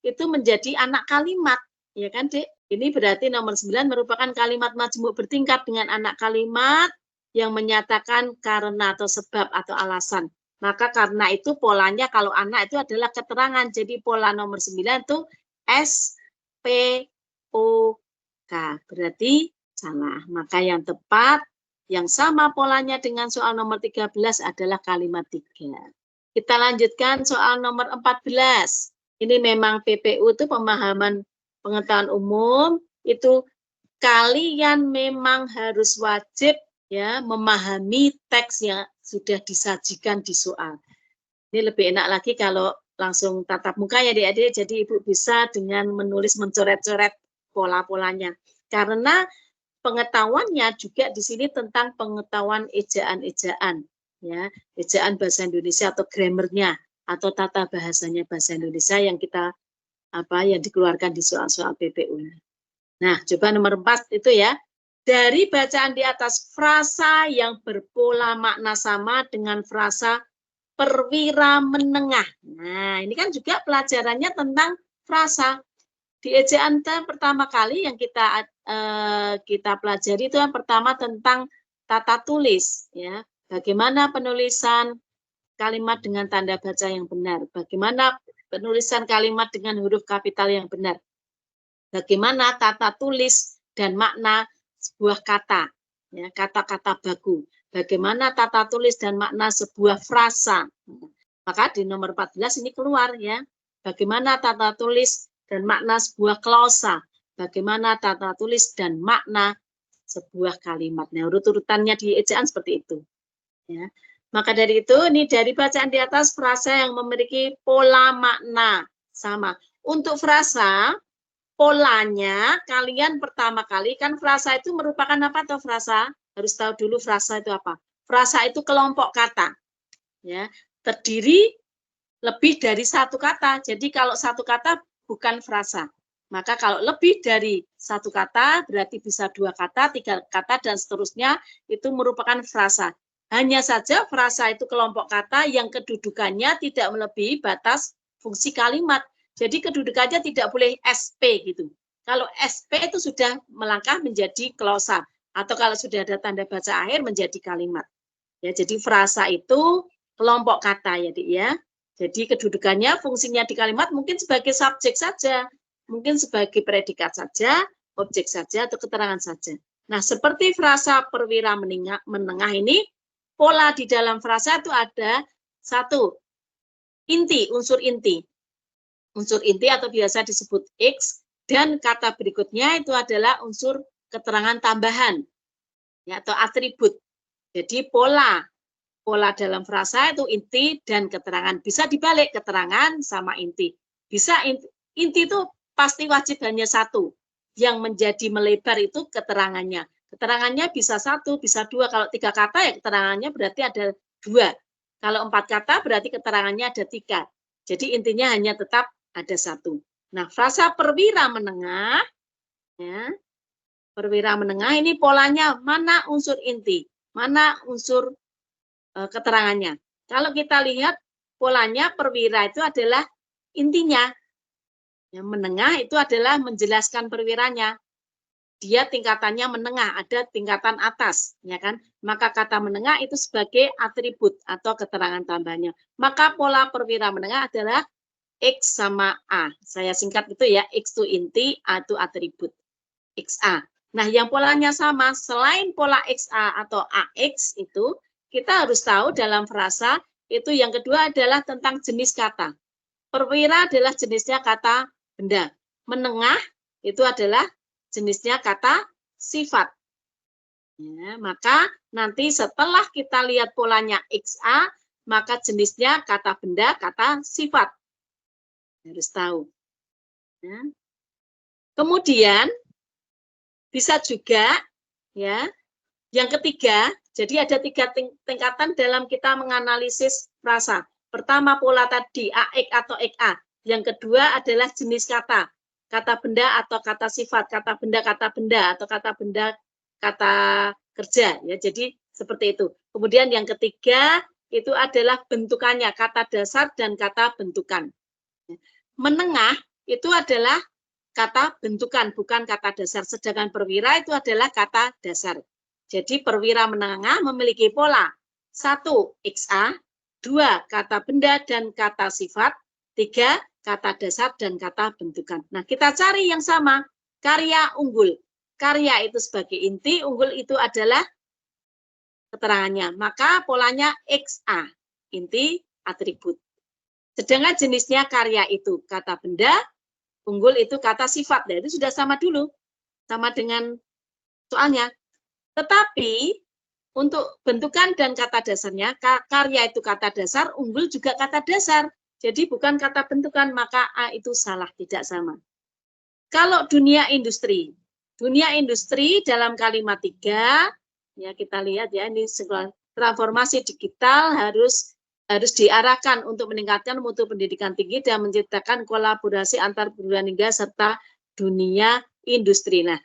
itu menjadi anak kalimat. Ya kan, Dek? Ini berarti nomor 9 merupakan kalimat majmuk bertingkat dengan anak kalimat yang menyatakan karena atau sebab atau alasan. Maka karena itu polanya kalau anak itu adalah keterangan. Jadi pola nomor 9 itu SPOK. Berarti salah. Maka yang tepat, yang sama polanya dengan soal nomor 13 adalah kalimat 3. Kita lanjutkan soal nomor 14. Ini memang PPU itu pemahaman pengetahuan umum, itu kalian memang harus wajib ya memahami teks yang sudah disajikan di soal. Ini lebih enak lagi kalau langsung tatap muka ya adik-adik, jadi Ibu bisa dengan menulis mencoret-coret pola-polanya. Karena pengetahuannya juga di sini tentang pengetahuan ejaan-ejaan, ya, ejaan bahasa Indonesia atau grammarnya atau tata bahasanya bahasa Indonesia yang kita yang dikeluarkan di soal-soal PPU. Nah, coba nomor 4 itu ya. Dari bacaan di atas, frasa yang berpola makna sama dengan frasa perwira menengah. Nah, ini kan juga pelajarannya tentang frasa. Di ejaan pertama kali yang kita pelajari itu yang pertama tentang tata tulis, ya. Bagaimana penulisan kalimat dengan tanda baca yang benar, bagaimana penulisan kalimat dengan huruf kapital yang benar, bagaimana tata tulis dan makna sebuah kata, ya, kata-kata baku, bagaimana tata tulis dan makna sebuah frasa. Maka di nomor 14 ini keluar ya, bagaimana tata tulis dan makna sebuah klausa, bagaimana tata tulis dan makna sebuah kalimat. Nah, urut-urutannya di ejaan seperti itu. Ya. Maka dari itu, ini dari bacaan di atas, frasa yang memiliki pola makna sama. Untuk frasa, polanya kalian pertama kali, kan frasa itu merupakan apa tuh frasa? Harus tahu dulu frasa itu apa. Frasa itu kelompok kata. Ya, terdiri lebih dari satu kata. Jadi kalau satu kata bukan frasa. Maka kalau lebih dari satu kata, berarti bisa 2 kata, 3 kata, dan seterusnya, itu merupakan frasa. Hanya saja frasa itu kelompok kata yang kedudukannya tidak melebihi batas fungsi kalimat. Jadi kedudukannya tidak boleh SP gitu. Kalau SP itu sudah melangkah menjadi klausa. Atau kalau sudah ada tanda baca akhir menjadi kalimat. Ya, jadi frasa itu kelompok kata ya, Dik ya. Jadi kedudukannya, fungsinya di kalimat mungkin sebagai subjek saja, mungkin sebagai predikat saja, objek saja, atau keterangan saja. Nah, seperti frasa perwira menengah ini, pola di dalam frasa itu ada satu, inti, unsur inti. Unsur inti atau biasa disebut X, dan kata berikutnya itu adalah unsur keterangan tambahan, ya, atau atribut. Jadi pola dalam frasa itu inti dan keterangan. Bisa dibalik, keterangan sama inti. Bisa inti itu pasti wajib hanya satu. Yang menjadi melebar itu keterangannya. Keterangannya bisa 1, bisa 2. Kalau 3 kata ya keterangannya berarti ada 2. Kalau 4 kata berarti keterangannya ada 3. Jadi intinya hanya tetap ada 1. Nah, frasa perwira menengah, ya, perwira menengah ini polanya mana unsur inti, mana unsur keterangannya. Kalau kita lihat polanya perwira itu adalah intinya. Yang menengah itu adalah menjelaskan perwiranya. Dia tingkatannya menengah, ada tingkatan atas, ya kan? Maka kata menengah itu sebagai atribut atau keterangan tambahnya. Maka pola perwira menengah adalah X sama A. Saya singkat itu ya, X itu inti, A itu atribut. XA. Nah, yang polanya sama, selain pola XA atau AX itu, kita harus tahu dalam frasa itu yang kedua adalah tentang jenis kata. Perwira adalah jenisnya kata benda. Menengah itu adalah jenisnya kata sifat. Ya, maka nanti setelah kita lihat polanya XA, maka jenisnya kata benda, kata sifat. Harus tahu. Ya. Kemudian bisa juga ya, yang ketiga, jadi ada 3 tingkatan dalam kita menganalisis frasa. Pertama pola tadi, AX atau XA. Yang kedua adalah jenis kata benda atau kata sifat, kata benda, atau kata benda, kata kerja. Ya, jadi seperti itu. Kemudian yang ketiga itu adalah bentukannya, kata dasar dan kata bentukan. Menengah itu adalah kata bentukan, bukan kata dasar. Sedangkan perwira itu adalah kata dasar. Jadi perwira menengah memiliki pola 1 XA, 2 kata benda dan kata sifat, 3 kata dasar dan kata bentukan. Nah, kita cari yang sama, karya unggul. Karya itu sebagai inti, unggul itu adalah keterangannya. Maka polanya XA, inti, atribut. Sedangkan jenisnya karya itu kata benda, unggul itu kata sifat. Nah, itu sudah sama dulu. Sama dengan soalnya. Tetapi untuk bentukan dan kata dasarnya, karya itu kata dasar, unggul juga kata dasar. Jadi bukan kata bentukan, maka A itu salah, tidak sama. Kalau dunia industri dalam kalimat 3, ya kita lihat ya, ini transformasi digital harus diarahkan untuk meningkatkan mutu pendidikan tinggi dan menciptakan kolaborasi antar perguruan tinggi serta dunia industri. Nah,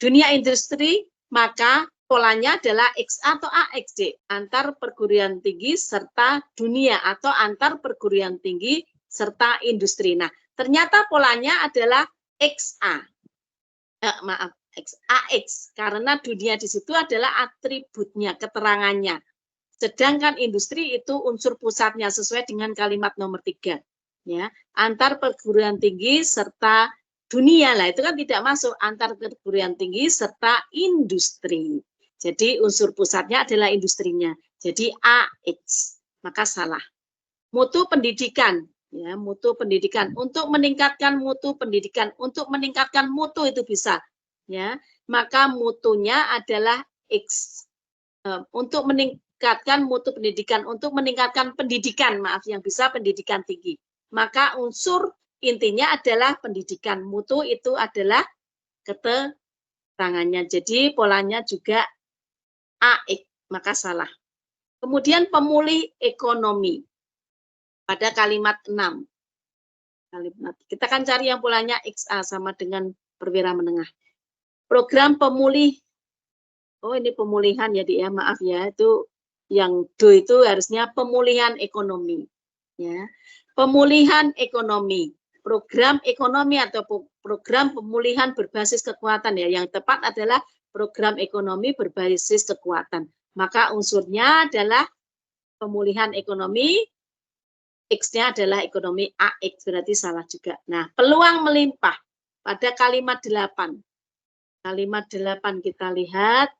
dunia industri maka polanya adalah XA atau AXD, antar perguruan tinggi serta dunia atau antar perguruan tinggi serta industri. Nah, ternyata polanya adalah XA. Maaf, AX, karena dunia di situ adalah atributnya, keterangannya. Sedangkan industri itu unsur pusatnya sesuai dengan kalimat nomor 3. Ya, antar perguruan tinggi serta dunia lah, itu kan tidak masuk antar perguruan tinggi serta industri. Jadi unsur pusatnya adalah industrinya. Jadi AX, maka salah. Mutu pendidikan, ya, mutu pendidikan. Untuk meningkatkan mutu pendidikan, untuk meningkatkan mutu itu bisa, ya. Maka mutunya adalah X. Untuk meningkatkan mutu pendidikan, untuk meningkatkan pendidikan, maaf, yang bisa pendidikan tinggi. Maka unsur intinya adalah pendidikan. Mutu itu adalah keterangannya. Jadi polanya juga AX, maka salah. Kemudian pemulih ekonomi pada kalimat 6. Kita akan cari yang polanya XA sama dengan perwira menengah. Program pemulih, oh ini pemulihan ya Dik ya, maaf ya, itu yang do itu harusnya pemulihan ekonomi. Ya, pemulihan ekonomi, program ekonomi atau program pemulihan berbasis kekuatan ya, yang tepat adalah program ekonomi berbasis kekuatan. Maka unsurnya adalah pemulihan ekonomi, X-nya adalah ekonomi AX, berarti salah juga. Nah, peluang melimpah pada kalimat 8. Kalimat 8 kita lihat.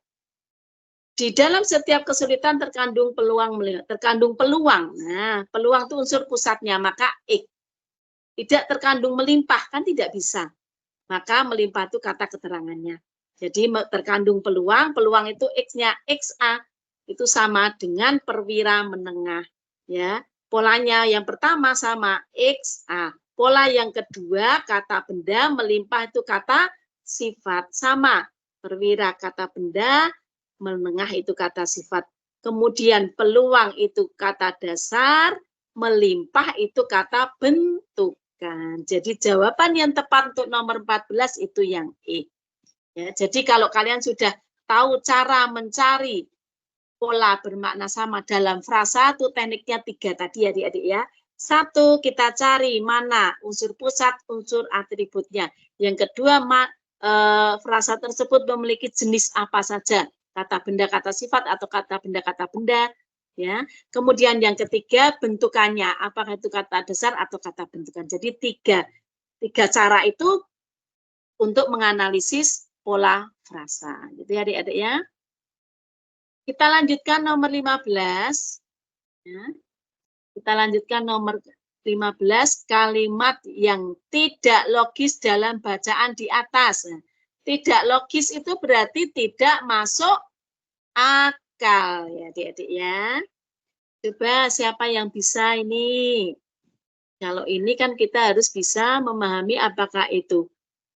Di dalam setiap kesulitan terkandung peluang. Nah, peluang itu unsur pusatnya, maka X. Tidak terkandung melimpah, kan tidak bisa. Maka melimpah itu kata keterangannya. Jadi terkandung peluang itu X-nya XA, itu sama dengan perwira menengah. Ya, polanya yang pertama sama XA. Pola yang kedua kata benda, melimpah itu kata sifat, sama. Perwira kata benda, menengah itu kata sifat. Kemudian peluang itu kata dasar, melimpah itu kata bentukan. Jadi jawaban yang tepat untuk nomor 14 itu yang E. Ya, jadi kalau kalian sudah tahu cara mencari pola bermakna sama dalam frasa, itu tekniknya 3 tadi ya adik-adik ya. 1, kita cari mana unsur pusat, unsur atributnya. Yang kedua, frasa tersebut memiliki jenis apa saja, kata benda, kata sifat, atau kata benda, kata benda. Ya. Kemudian yang ketiga, bentukannya, apakah itu kata dasar atau kata bentukan. Jadi tiga cara itu untuk menganalisis pola frasa. Gitu ya adik-adik ya. Kita lanjutkan nomor 15. Ya. Kita lanjutkan nomor 15, kalimat yang tidak logis dalam bacaan di atas. Tidak logis itu berarti tidak masuk akal ya adik-adik ya. Coba siapa yang bisa ini? Kalau ini kan kita harus bisa memahami apakah itu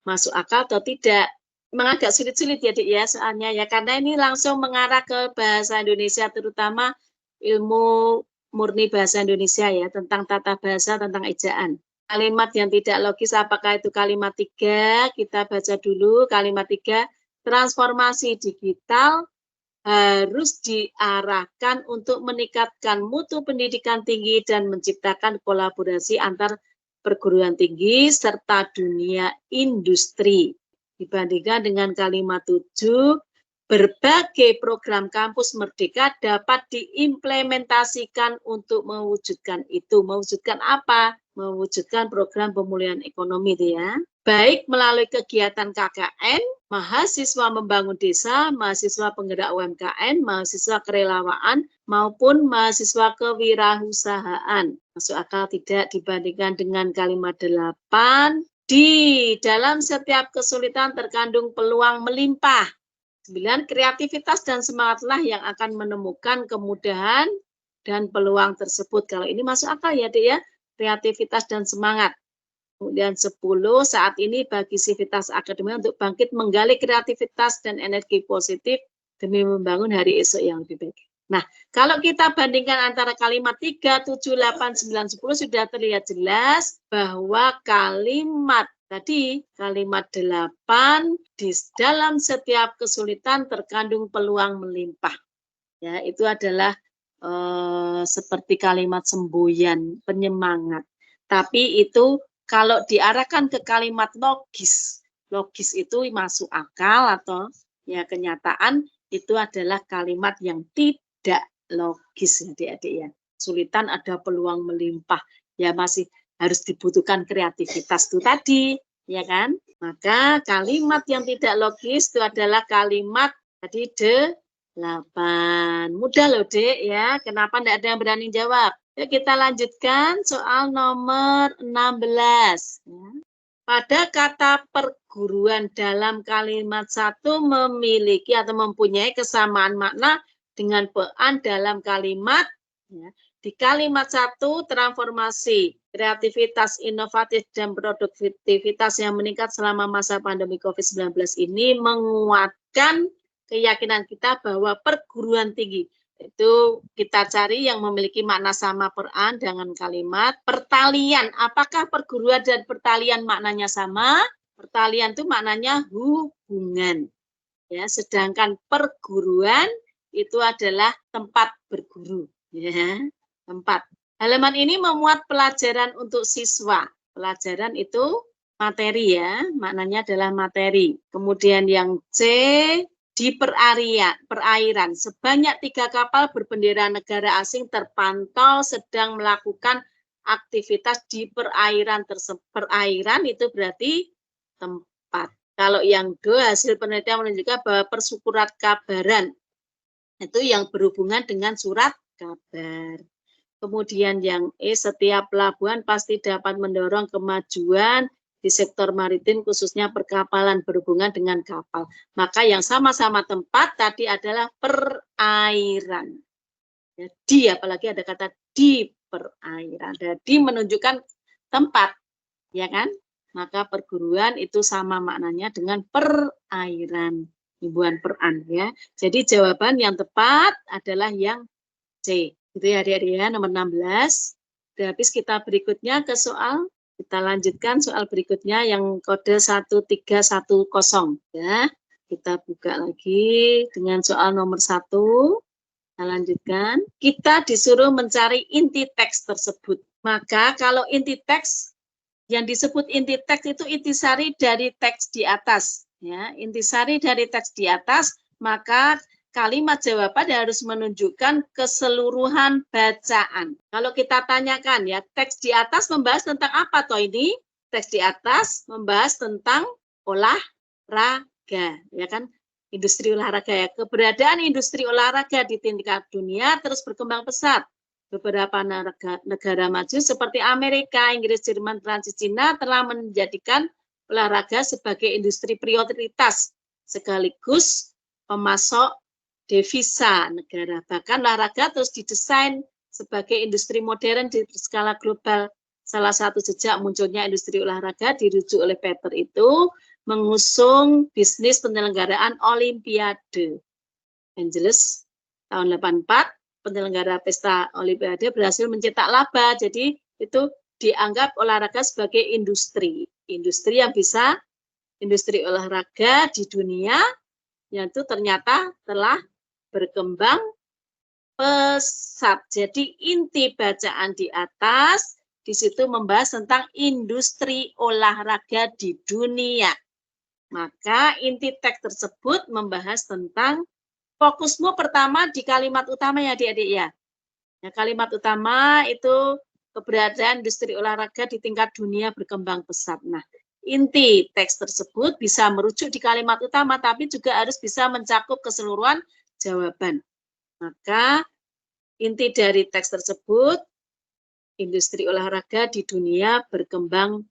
masuk akal atau tidak. Memang agak sulit-sulit ya Dik ya soalnya ya, karena ini langsung mengarah ke bahasa Indonesia, terutama ilmu murni bahasa Indonesia ya, tentang tata bahasa, tentang ejaan. Kalimat yang tidak logis, apakah itu kalimat 3? Kita baca dulu kalimat 3. Transformasi digital harus diarahkan untuk meningkatkan mutu pendidikan tinggi dan menciptakan kolaborasi antar perguruan tinggi serta dunia industri. Dibandingkan dengan kalimat 7, berbagai program kampus merdeka dapat diimplementasikan untuk mewujudkan itu. Mewujudkan apa? Mewujudkan program pemulihan ekonomi itu ya. Baik melalui kegiatan KKN, mahasiswa membangun desa, mahasiswa penggerak UMKM, mahasiswa kerelawaan, maupun mahasiswa kewirausahaan. Masuk akal tidak dibandingkan dengan kalimat 8. Di dalam setiap kesulitan terkandung peluang melimpah. 9, kreativitas dan semangatlah yang akan menemukan kemudahan dan peluang tersebut. Kalau ini masuk akal ya Dek ya. kreativitas dan semangat. Kemudian 10, saat ini bagi sivitas akademik untuk bangkit menggali kreativitas dan energi positif demi membangun hari esok yang lebih baik. Nah, kalau kita bandingkan antara kalimat 3, 7, 8, 9, 10 sudah terlihat jelas bahwa kalimat tadi, kalimat 8, di dalam setiap kesulitan terkandung peluang melimpah. Ya, itu adalah seperti kalimat semboyan, penyemangat. Tapi itu kalau diarahkan ke kalimat logis, logis itu masuk akal atau ya kenyataan, itu adalah kalimat yang tidak logis, adik-adik ya. Kesulitan ada peluang melimpah, ya masih harus dibutuhkan kreativitas itu tadi, ya kan? Maka kalimat yang tidak logis itu adalah kalimat tadi 8. Mudah loh, Dek ya. Kenapa tidak ada yang berani jawab? Yuk kita lanjutkan soal nomor 16. Ya. Pada kata perguruan dalam kalimat 1 memiliki atau mempunyai kesamaan makna dengan pean dalam kalimat. Ya. Di kalimat 1, transformasi, kreativitas, inovatif, dan produktivitas yang meningkat selama masa pandemi COVID-19 ini menguatkan keyakinan kita bahwa perguruan tinggi itu kita cari yang memiliki makna sama peran dengan kalimat pertalian. Apakah perguruan dan pertalian maknanya sama? Pertalian itu maknanya hubungan. Ya, sedangkan perguruan itu adalah tempat berguru. Ya, tempat. Halaman ini memuat pelajaran untuk siswa. Pelajaran itu materi ya, maknanya adalah materi. Kemudian yang C, di perairan, sebanyak 3 kapal berbendera negara asing terpantau sedang melakukan aktivitas di perairan tersebut. Perairan itu berarti tempat. Kalau yang D, hasil penelitian menunjukkan bahwa persurat kabaran itu yang berhubungan dengan surat kabar. Kemudian yang E, setiap pelabuhan pasti dapat mendorong kemajuan di sektor maritim khususnya perkapalan berhubungan dengan kapal. Maka yang sama-sama tempat tadi adalah perairan. Ya, di, apalagi ada kata di perairan. Jadi menunjukkan tempat, ya kan? Maka perguruan itu sama maknanya dengan perairan, himbuan peran ya. Jadi jawaban yang tepat adalah yang C. Itu ya adik-adik ya, nomor 16. Udah habis, kita berikutnya ke soal. Kita lanjutkan soal berikutnya yang kode 1310 ya. Kita buka lagi dengan soal nomor 1. Kita lanjutkan. Kita disuruh mencari inti teks tersebut. Maka kalau inti teks, yang disebut inti teks itu intisari dari teks di atas. Ya, intisari dari teks di atas, maka kalimat jawaban harus menunjukkan keseluruhan bacaan. Kalau kita tanyakan ya, teks di atas membahas tentang apa toh ini? Teks di atas membahas tentang olahraga, ya kan? Industri olahraga ya. Keberadaan industri olahraga di tingkat dunia terus berkembang pesat. Beberapa negara maju seperti Amerika, Inggris, Jerman, Prancis, Cina telah menjadikan olahraga sebagai industri prioritas sekaligus pemasok devisa negara. Bahkan olahraga terus didesain sebagai industri modern di skala global. Salah satu jejak munculnya industri olahraga dirujuk oleh Peter itu mengusung bisnis penyelenggaraan Olimpiade. Angeles tahun 84, penyelenggara pesta Olimpiade berhasil mencetak laba. Jadi itu dianggap olahraga sebagai industri. Industri yang bisa, industri olahraga di dunia yang itu ternyata telah berkembang pesat. Jadi inti bacaan di atas di situ membahas tentang industri olahraga di dunia. Maka inti teks tersebut membahas tentang fokusmu pertama di kalimat utama ya adik-adik ya. Nah, kalimat utama itu keberadaan industri olahraga di tingkat dunia berkembang pesat. Nah, inti teks tersebut bisa merujuk di kalimat utama, tapi juga harus bisa mencakup keseluruhan jawaban. Maka inti dari teks tersebut, industri olahraga di dunia berkembang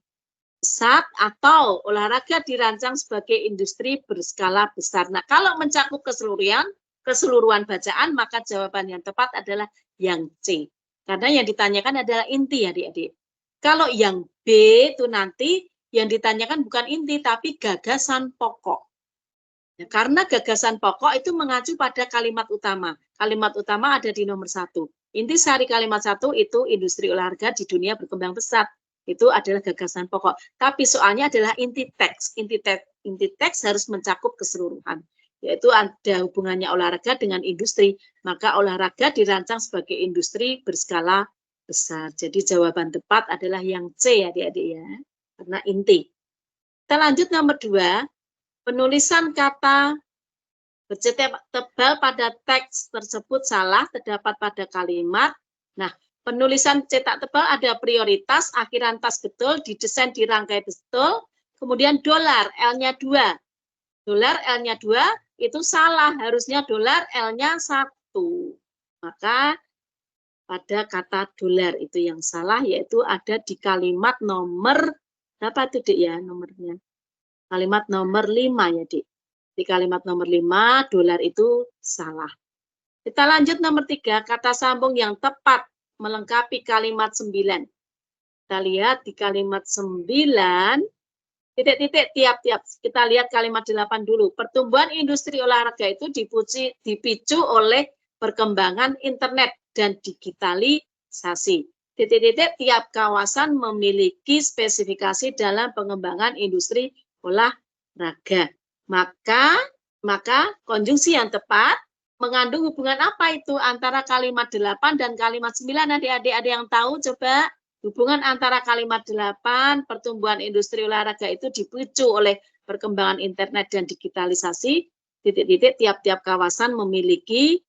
pesat atau olahraga dirancang sebagai industri berskala besar. Nah, kalau mencakup keseluruhan bacaan, maka jawaban yang tepat adalah yang C. Karena yang ditanyakan adalah inti ya adik-adik. Kalau yang B itu nanti yang ditanyakan bukan inti, tapi gagasan pokok. Ya, karena gagasan pokok itu mengacu pada kalimat utama. Kalimat utama ada di nomor 1. Intisari kalimat 1 itu industri olahraga di dunia berkembang pesat. Itu adalah gagasan pokok. Tapi soalnya adalah inti teks. Inti teks harus mencakup keseluruhan. Yaitu ada hubungannya olahraga dengan industri. Maka olahraga dirancang sebagai industri berskala besar. Jadi jawaban tepat adalah yang C ya adik-adik ya. Karena inti. Kita lanjut nomor 2. Penulisan kata bercetak tebal pada teks tersebut salah terdapat pada kalimat. Nah, penulisan cetak tebal ada prioritas, akhiran tas betul, didesain dirangkai betul, kemudian dolar, L-nya 2. Dolar, L-nya 2, itu salah, harusnya dolar, L-nya 1. Maka pada kata dolar itu yang salah, yaitu ada di kalimat nomor, berapa tuh Dik ya nomornya? Kalimat nomor 5 ya, Dik. Di kalimat nomor 5, dolar itu salah. Kita lanjut nomor 3, kata sambung yang tepat melengkapi kalimat 9. Kita lihat di kalimat 9, titik-titik tiap-tiap. Kita lihat kalimat 8 dulu. Pertumbuhan industri olahraga itu dipicu oleh perkembangan internet dan digitalisasi. Titik-titik tiap kawasan memiliki spesifikasi dalam pengembangan industri olahraga. Maka konjungsi yang tepat mengandung hubungan apa itu antara kalimat 8 dan kalimat 9? Adik-adik ada yang tahu? Coba hubungan antara kalimat 8 pertumbuhan industri olahraga itu dipicu oleh perkembangan internet dan digitalisasi. Titik-titik tiap-tiap kawasan memiliki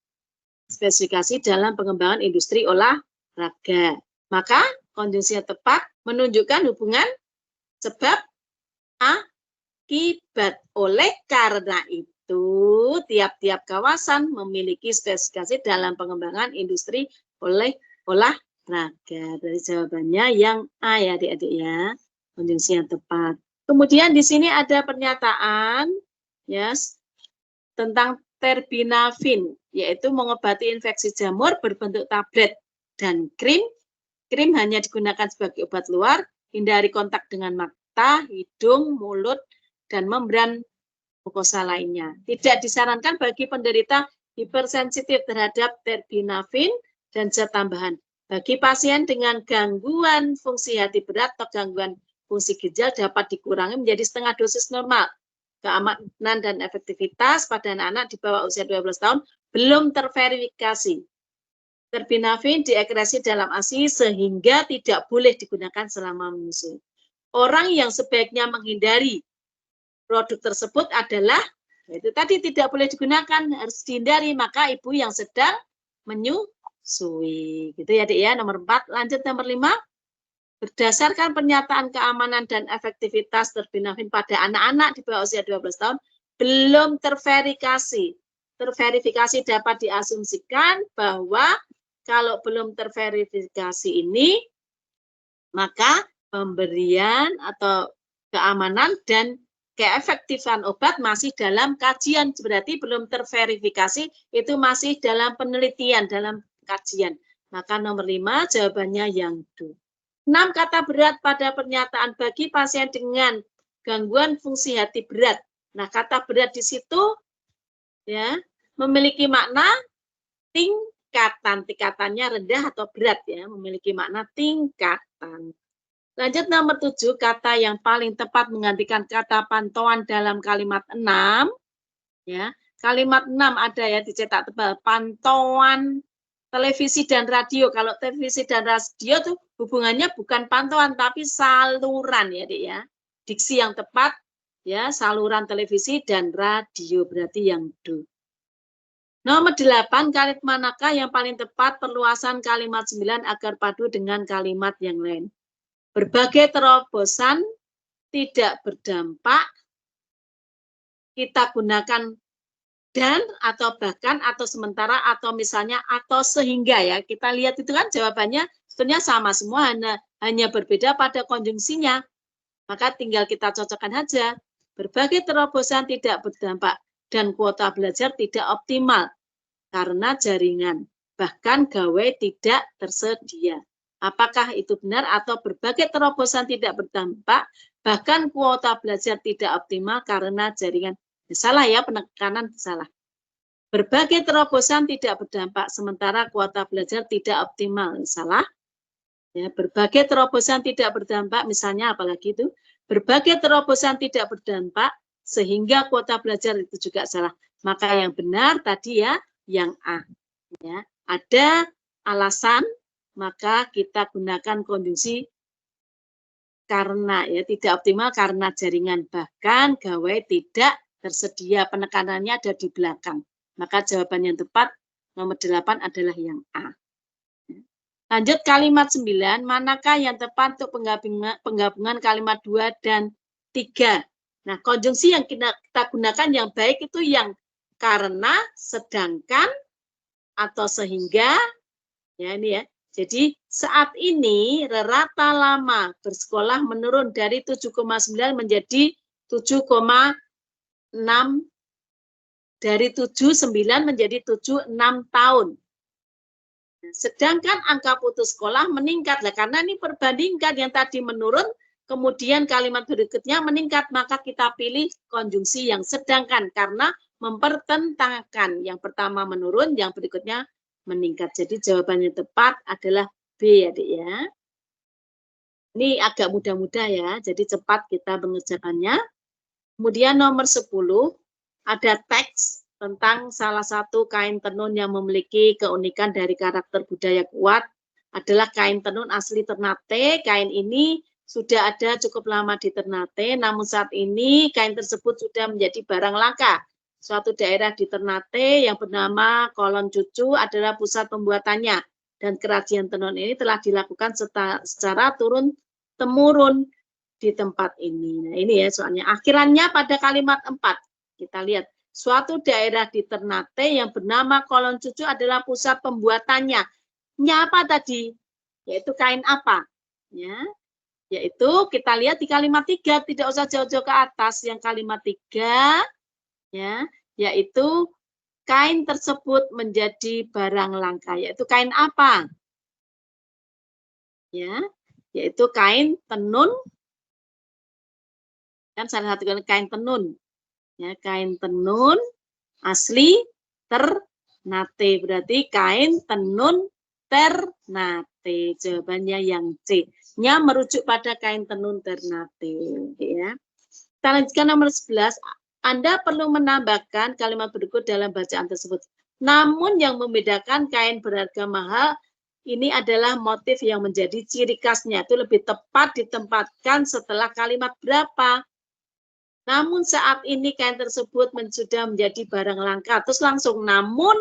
spesifikasi dalam pengembangan industri olahraga. Maka konjungsi yang tepat menunjukkan hubungan sebab akibat. Oleh karena itu, tiap-tiap kawasan memiliki spesifikasi dalam pengembangan industri olahraga. Dari jawabannya yang A ya adik-adik ya, konjungsi yang tepat. Kemudian di sini ada pernyataan tentang terbinafin, yaitu mengobati infeksi jamur berbentuk tablet dan krim. Krim hanya digunakan sebagai obat luar, hindari kontak dengan mata, hidung, mulut, dan membran mukosa lainnya. Tidak disarankan bagi penderita hipersensitif terhadap terbinafin dan zat tambahan. Bagi pasien dengan gangguan fungsi hati berat atau gangguan fungsi ginjal dapat dikurangi menjadi setengah dosis normal. Keamanan dan efektivitas pada anak-anak di bawah usia 12 tahun belum terverifikasi. Terbinafin diekskresi dalam ASI sehingga tidak boleh digunakan selama menyusui. Orang yang sebaiknya menghindari produk tersebut adalah, itu tadi tidak boleh digunakan, harus dihindari, maka ibu yang sedang menyusui. Gitu ya, Dik ya. Nomor 4, lanjut nomor 5. Berdasarkan pernyataan keamanan dan efektivitas terbinafin pada anak-anak di bawah usia 12 tahun, belum terverifikasi. Terverifikasi dapat diasumsikan bahwa kalau belum terverifikasi ini, maka pemberian atau keamanan dan keefektifan obat masih dalam kajian. Berarti belum terverifikasi, itu masih dalam penelitian, dalam kajian. Maka nomor 5 jawabannya yang D. 6, kata berat pada pernyataan bagi pasien dengan gangguan fungsi hati berat. Nah, kata berat di situ ya memiliki makna tingkatannya rendah atau berat ya, memiliki makna tingkatan. Lanjut nomor 7, kata yang paling tepat menggantikan kata pantauan dalam kalimat 6 ya. Kalimat 6 ada ya dicetak tebal, pantauan televisi dan radio. Kalau televisi dan radio tuh hubungannya bukan pantauan tapi saluran ya, Dik ya. Diksi yang tepat ya, saluran televisi dan radio, berarti yang D. Nomor 8, kalimat manakah yang paling tepat perluasan kalimat 9 agar padu dengan kalimat yang lain? Berbagai terobosan tidak berdampak, kita gunakan dan atau bahkan atau sementara atau misalnya atau sehingga ya. Kita lihat itu kan jawabannya sebetulnya sama semua, hanya berbeda pada konjungsinya. Maka tinggal kita cocokkan aja. Berbagai terobosan tidak berdampak dan kuota belajar tidak optimal karena jaringan, bahkan gawai tidak tersedia. Apakah itu benar atau berbagai terobosan tidak berdampak, bahkan kuota belajar tidak optimal karena jaringan. Salah ya, penekanan salah. Berbagai terobosan tidak berdampak, sementara kuota belajar tidak optimal. Salah. Ya, berbagai terobosan tidak berdampak, misalnya apalagi itu, berbagai terobosan tidak berdampak, sehingga kuota belajar itu juga salah. Maka yang benar tadi ya, yang A. Ya, ada alasan, maka kita gunakan konjungsi karena, ya, tidak optimal karena jaringan, bahkan gawai tidak tersedia, penekanannya ada di belakang. Maka jawaban yang tepat nomor 8 adalah yang A. Lanjut kalimat 9, manakah yang tepat untuk penggabungan kalimat 2 dan 3? Nah, konjungsi yang kita gunakan yang baik itu yang karena, sedangkan, atau sehingga. Ya, ini ya. Jadi, saat ini rata lama bersekolah menurun dari 7,9 menjadi 7,6, dari 7,9 menjadi 7,6 tahun. Sedangkan angka putus sekolah meningkat. Nah, karena ini perbandingkan yang tadi menurun, kemudian kalimat berikutnya meningkat, maka kita pilih konjungsi yang sedangkan karena mempertentangkan. Yang pertama menurun, yang berikutnya meningkat. Jadi jawabannya tepat adalah B ya, Dik ya. Ini agak mudah-mudah ya, jadi cepat kita mengerjakannya. Kemudian nomor 10, ada teks tentang salah satu kain tenun yang memiliki keunikan dari karakter budaya kuat adalah kain tenun asli Ternate. Kain ini sudah ada cukup lama di Ternate, namun saat ini kain tersebut sudah menjadi barang langka. Suatu daerah di Ternate yang bernama Kolon Cucu adalah pusat pembuatannya, dan kerajinan tenun ini telah dilakukan secara turun-temurun di tempat ini. Nah, ini ya soalnya. Akhirannya pada kalimat 4. Kita lihat. Suatu daerah di Ternate yang bernama Kolon Cucu adalah pusat pembuatannya. Apa tadi? Yaitu kain apa? Ya, yaitu kita lihat di kalimat 3, tidak usah jauh-jauh ke atas. Yang kalimat 3, ya, yaitu kain tersebut menjadi barang langka. Yaitu kain apa? Ya, yaitu kain tenun. Kan salah satu kain tenun. Ya, kain tenun asli Ternate, berarti kain tenun Ternate. Jawabannya yang C. Nya merujuk pada kain tenun Ternate. Ya. Kita lanjutkan nomor 11. Anda perlu menambahkan kalimat berikut dalam bacaan tersebut. Namun yang membedakan kain berharga mahal ini adalah motif yang menjadi ciri khasnya. Itu lebih tepat ditempatkan setelah kalimat berapa. Namun saat ini kain tersebut sudah menjadi barang langka. Terus langsung namun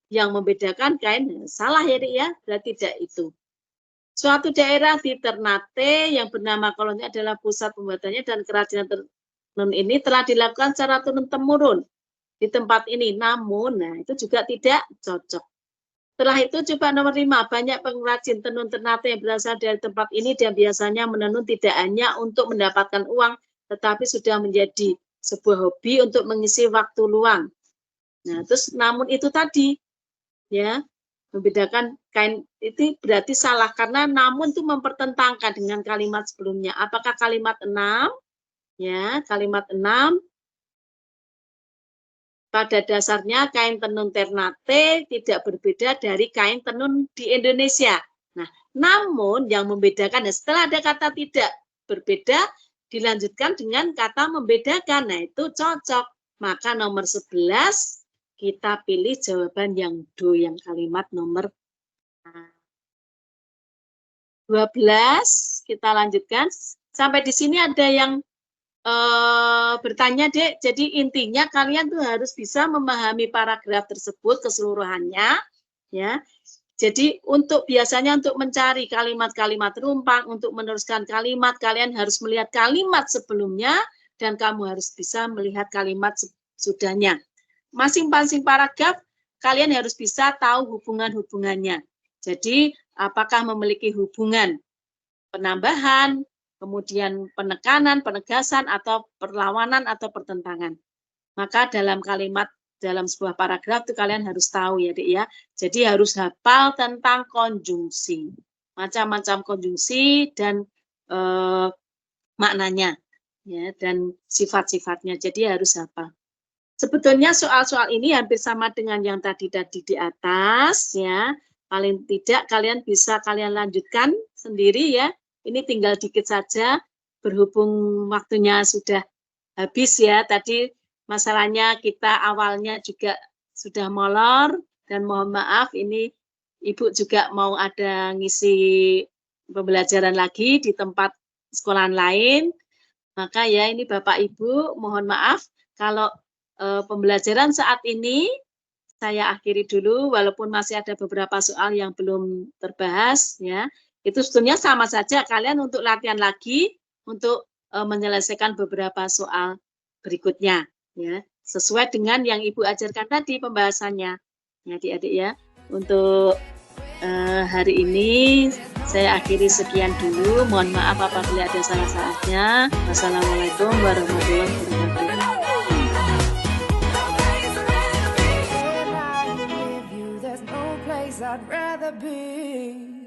yang membedakan kain, salah ya, Dik ya, berarti tidak itu. Suatu daerah di Ternate yang bernama Kolon adalah pusat pembuatannya dan kerajinan tenun ini telah dilakukan secara turun-temurun di tempat ini. Namun, nah itu juga tidak cocok. Setelah itu coba nomor 5, banyak pengrajin tenun Ternate yang berasal dari tempat ini dan biasanya menenun tidak hanya untuk mendapatkan uang, tetapi sudah menjadi sebuah hobi untuk mengisi waktu luang. Nah, terus namun itu tadi, ya, membedakan kain itu berarti salah, karena namun itu mempertentangkan dengan kalimat sebelumnya. Apakah kalimat 6? Ya, kalimat 6. Pada dasarnya kain tenun Ternate tidak berbeda dari kain tenun di Indonesia. Nah, namun yang membedakan, setelah ada kata tidak berbeda, dilanjutkan dengan kata membedakan. Nah, itu cocok. Maka nomor 11 kita pilih jawaban yang do, yang kalimat nomor 12. Kita lanjutkan. Sampai di sini ada yang bertanya, Dek. Jadi intinya kalian tuh harus bisa memahami paragraf tersebut keseluruhannya, ya. Jadi biasanya untuk mencari kalimat-kalimat rumpang, untuk meneruskan kalimat, kalian harus melihat kalimat sebelumnya dan kamu harus bisa melihat kalimat sudahnya. Masing-masing paragraf kalian harus bisa tahu hubungan-hubungannya. Jadi apakah memiliki hubungan penambahan, kemudian penekanan, penegasan, atau perlawanan, atau pertentangan. Maka dalam sebuah paragraf itu kalian harus tahu ya, Dik ya. Jadi harus hafal tentang konjungsi. macam-macam konjungsi dan maknanya, ya, dan sifat-sifatnya. Jadi harus hafal. Sebetulnya soal-soal ini hampir sama dengan yang tadi di atas, ya. Paling tidak kalian bisa lanjutkan sendiri, ya. Ini tinggal dikit saja, berhubung waktunya sudah habis, ya. Tadi masalahnya kita awalnya juga sudah molor, dan mohon maaf ini Ibu juga mau ada ngisi pembelajaran lagi di tempat sekolahan lain. Maka ya ini Bapak Ibu mohon maaf kalau pembelajaran saat ini saya akhiri dulu walaupun masih ada beberapa soal yang belum terbahas, ya. Itu sebetulnya sama saja kalian untuk latihan lagi untuk menyelesaikan beberapa soal berikutnya, ya. Sesuai dengan yang Ibu ajarkan tadi pembahasannya. Ya, Adik-adik, ya. Untuk hari ini saya akhiri sekian dulu. Mohon maaf apabila ada salah-salahnya. Wassalamualaikum warahmatullahi wabarakatuh. I'd rather be